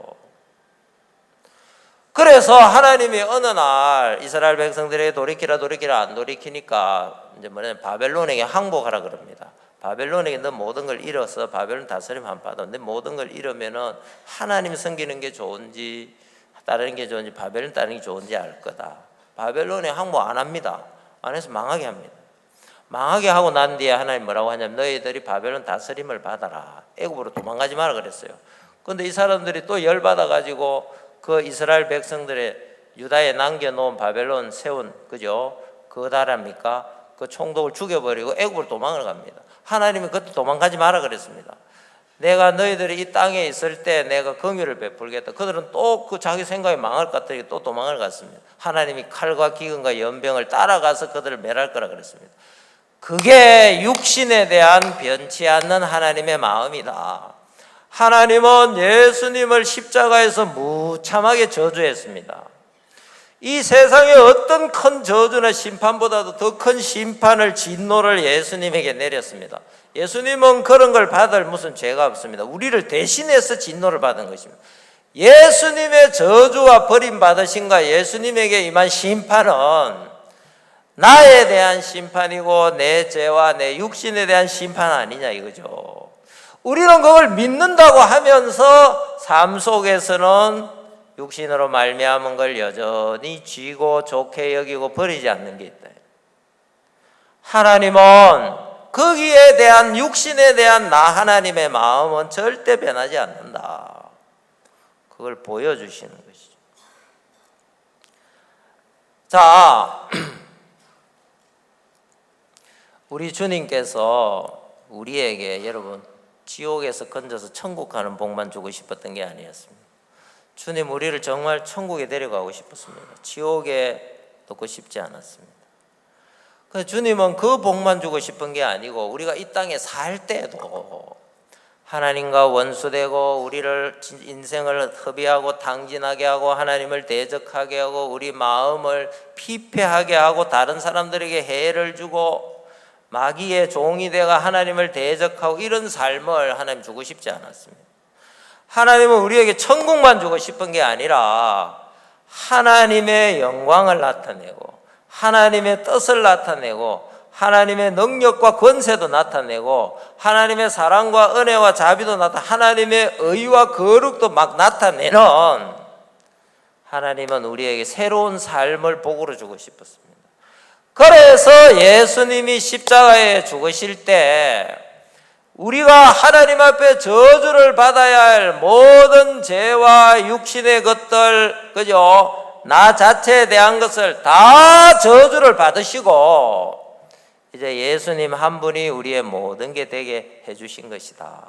그래서 하나님이 어느 날 이스라엘 백성들에게 돌이키라 안 돌이키니까 이제 바벨론에게 항복하라 그럽니다. 바벨론에게 너 모든 걸 잃어서 바벨론 다스림 안 받아. 너 모든 걸 잃으면은 하나님 섬기는 게 좋은지 따르는 게 좋은지 바벨론 따르는 게 좋은지 알 거다. 바벨론에 항복 안 합니다. 안 해서 망하게 합니다. 망하게 하고 난 뒤에 하나님 뭐라고 하냐면 너희들이 바벨론 다스림을 받아라. 애굽으로 도망가지 마라 그랬어요. 그런데 이 사람들이 또 열받아가지고 그 이스라엘 백성들의 유다에 남겨놓은 바벨론 세운 그죠? 그 나라입니까? 그 총독을 죽여버리고 애굽으로 도망을 갑니다. 하나님이 그때 도망가지 마라 그랬습니다. 내가 너희들이 이 땅에 있을 때 내가 긍휼을 베풀겠다. 그들은 또 그 자기 생각에 망할 것 같으니 또 도망을 갔습니다. 하나님이 칼과 기근과 연병을 따라가서 그들을 멸할 거라 그랬습니다. 그게 육신에 대한 변치 않는 하나님의 마음이다. 하나님은 예수님을 십자가에서 무참하게 저주했습니다. 이 세상에 어떤 큰 저주나 심판보다도 더 큰 심판을, 진노를 예수님에게 내렸습니다. 예수님은 그런 걸 받을 무슨 죄가 없습니다. 우리를 대신해서 진노를 받은 것입니다. 예수님의 저주와 버림받으신가 예수님에게 임한 심판은 나에 대한 심판이고 내 죄와 내 육신에 대한 심판 아니냐 이거죠. 우리는 그걸 믿는다고 하면서 삶 속에서는 육신으로 말미암은 걸 여전히 쥐고 좋게 여기고 버리지 않는 게 있다. 하나님은 거기에 대한 육신에 대한 나 하나님의 마음은 절대 변하지 않는다. 그걸 보여주시는 것이죠. 자, 우리 주님께서 우리에게 여러분 지옥에서 건져서 천국 가는 복만 주고 싶었던 게 아니었습니다. 주님 우리를 정말 천국에 데려가고 싶었습니다. 지옥에 놓고 싶지 않았습니다. 그래서 주님은 그 복만 주고 싶은 게 아니고 우리가 이 땅에 살 때도 하나님과 원수되고 우리를 인생을 허비하고 탕진하게 하고 하나님을 대적하게 하고 우리 마음을 피폐하게 하고 다른 사람들에게 해를 주고 마귀의 종이 되가 하나님을 대적하고 이런 삶을 하나님 주고 싶지 않았습니다. 하나님은 우리에게 천국만 주고 싶은 게 아니라 하나님의 영광을 나타내고 하나님의 뜻을 나타내고 하나님의 능력과 권세도 나타내고 하나님의 사랑과 은혜와 자비도 하나님의 의와 거룩도 막 나타내는 하나님은 우리에게 새로운 삶을 복으로 주고 싶었습니다. 그래서 예수님이 십자가에 죽으실 때 우리가 하나님 앞에 저주를 받아야 할 모든 죄와 육신의 것들, 그죠? 나 자체에 대한 것을 다 저주를 받으시고 이제 예수님 한 분이 우리의 모든 게 되게 해주신 것이다.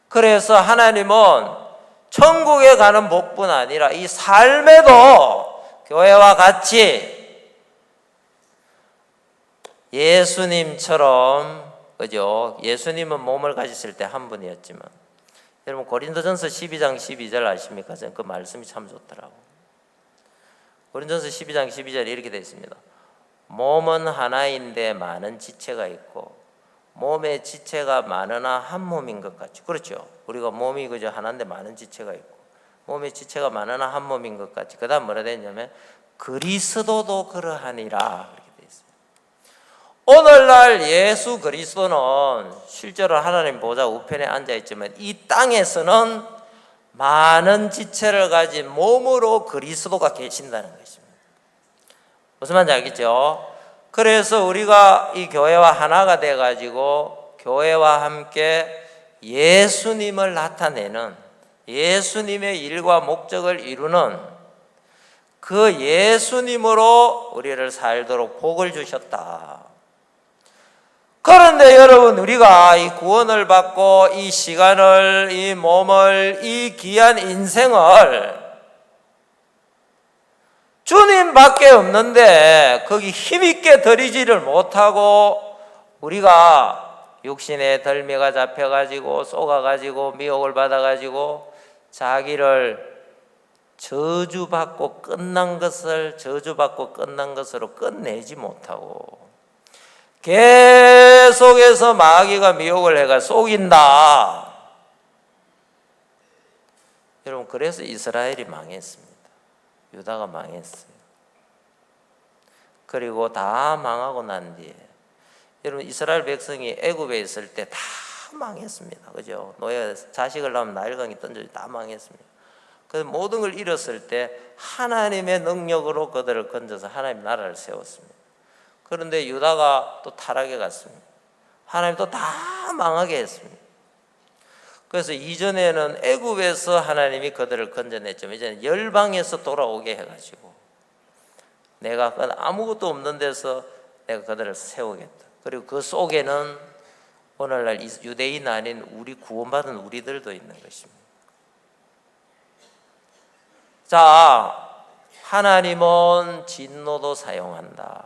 그래서 하나님은 천국에 가는 복뿐 아니라 이 삶에도 교회와 같이 예수님처럼, 그죠? 예수님은 몸을 가지실 때 한 분이었지만, 여러분 고린도전서 12장 12절 아십니까? 저는 그 말씀이 참 좋더라고. 고린도전서 12장 12절에 이렇게 되어 있습니다. 몸은 하나인데 많은 지체가 있고 몸의 지체가 많으나 한 몸인 것 같이. 그렇죠? 우리가 몸이 그저 하나인데 많은 지체가 있고 몸의 지체가 많으나 한 몸인 것 같이. 그 다음 뭐라 되어 있냐면 그리스도도 그러하니라, 그렇게 되어 있어요. 오늘날 예수 그리스도는 실제로 하나님 보좌 우편에 앉아있지만 이 땅에서는 많은 지체를 가진 몸으로 그리스도가 계신다는 것입니다. 무슨 말인지 알겠죠? 그래서 우리가 이 교회와 하나가 돼가지고 교회와 함께 예수님을 나타내는, 예수님의 일과 목적을 이루는 그 예수님으로 우리를 살도록 복을 주셨다. 그런데 여러분, 우리가 이 구원을 받고 이 시간을, 이 몸을, 이 귀한 인생을 주님밖에 없는데 거기 힘있게 들이지를 못하고 우리가 육신의 덜미가 잡혀가지고 쏘가가지고 미혹을 받아가지고 자기를 저주받고 끝난 것으로 끝내지 못하고 계속해서 마귀가 미혹을 해가 속인다. 여러분, 그래서 이스라엘이 망했습니다. 유다가 망했어요. 그리고 다 망하고 난 뒤에 여러분, 이스라엘 백성이 애굽에 있을 때 다 망했습니다. 그죠? 노예 자식을 낳으면 나일강에 던져서 다 망했습니다. 그 모든 걸 잃었을 때 하나님의 능력으로 그들을 건져서 하나님 나라를 세웠습니다. 그런데 유다가 또 타락해 갔습니다. 하나님 또 다 망하게 했습니다. 그래서 이전에는 애굽에서 하나님이 그들을 건져냈지만 이제는 열방에서 돌아오게 해가지고 내가 아무것도 없는 데서 내가 그들을 세우겠다. 그리고 그 속에는 오늘날 유대인 아닌 우리 구원받은 우리들도 있는 것입니다. 자, 하나님은 진노도 사용한다.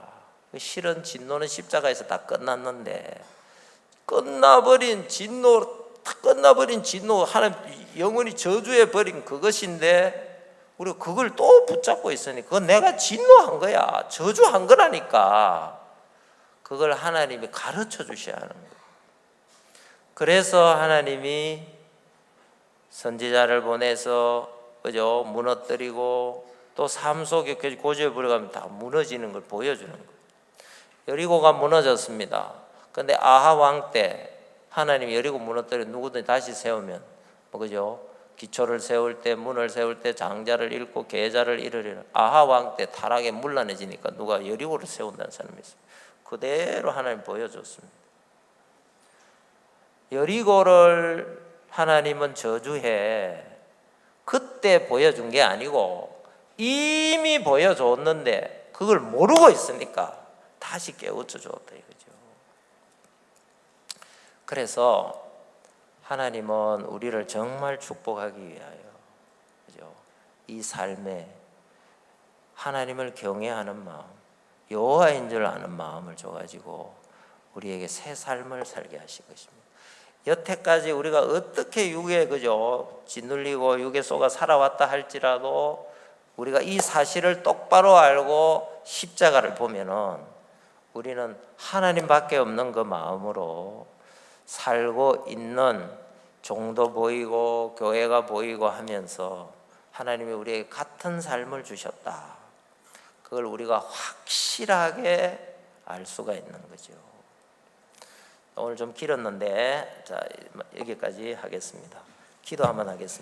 실은 진노는 십자가에서 다 끝났는데 끝나버린 진노, 하나님 영원히 저주해 버린 그것인데 우리가 그걸 또 붙잡고 있으니 그건 내가 진노한 거야, 저주한 거라니까. 그걸 하나님이 가르쳐 주셔야 하는 거예요. 그래서 하나님이 선지자를 보내서, 그죠, 무너뜨리고 또 삶 속에 고집에 불어가면 다 무너지는 걸 보여주는 거예요. 여리고가 무너졌습니다. 그런데 아하 왕 때 하나님이 여리고 무너뜨려 누구든지 다시 세우면, 그죠? 기초를 세울 때, 문을 세울 때 장자를 잃고 계자를 잃으리라. 아하 왕 때 타락에 문란해지니까 누가 여리고를 세운다는 사람이 있어요. 그대로 하나님 보여줬습니다. 여리고를 하나님은 저주해 그때 보여준 게 아니고 이미 보여줬는데 그걸 모르고 있으니까 다시 깨우쳐 줬다 이거죠. 그래서 하나님은 우리를 정말 축복하기 위하여, 그죠, 이 삶에 하나님을 경외하는 마음, 여호와인 줄 아는 마음을 줘가지고 우리에게 새 삶을 살게 하실 것입니다. 여태까지 우리가 어떻게 육에, 그죠, 짓눌리고 육에 속아 살아왔다 할지라도 우리가 이 사실을 똑바로 알고 십자가를 보면은 우리는 하나님밖에 없는 그 마음으로 살고 있는, 종도 보이고 교회가 보이고 하면서 하나님이 우리에게 같은 삶을 주셨다. 그걸 우리가 확실하게 알 수가 있는 거죠. 오늘 좀 길었는데 자, 여기까지 하겠습니다. 기도 한번 하겠습니다.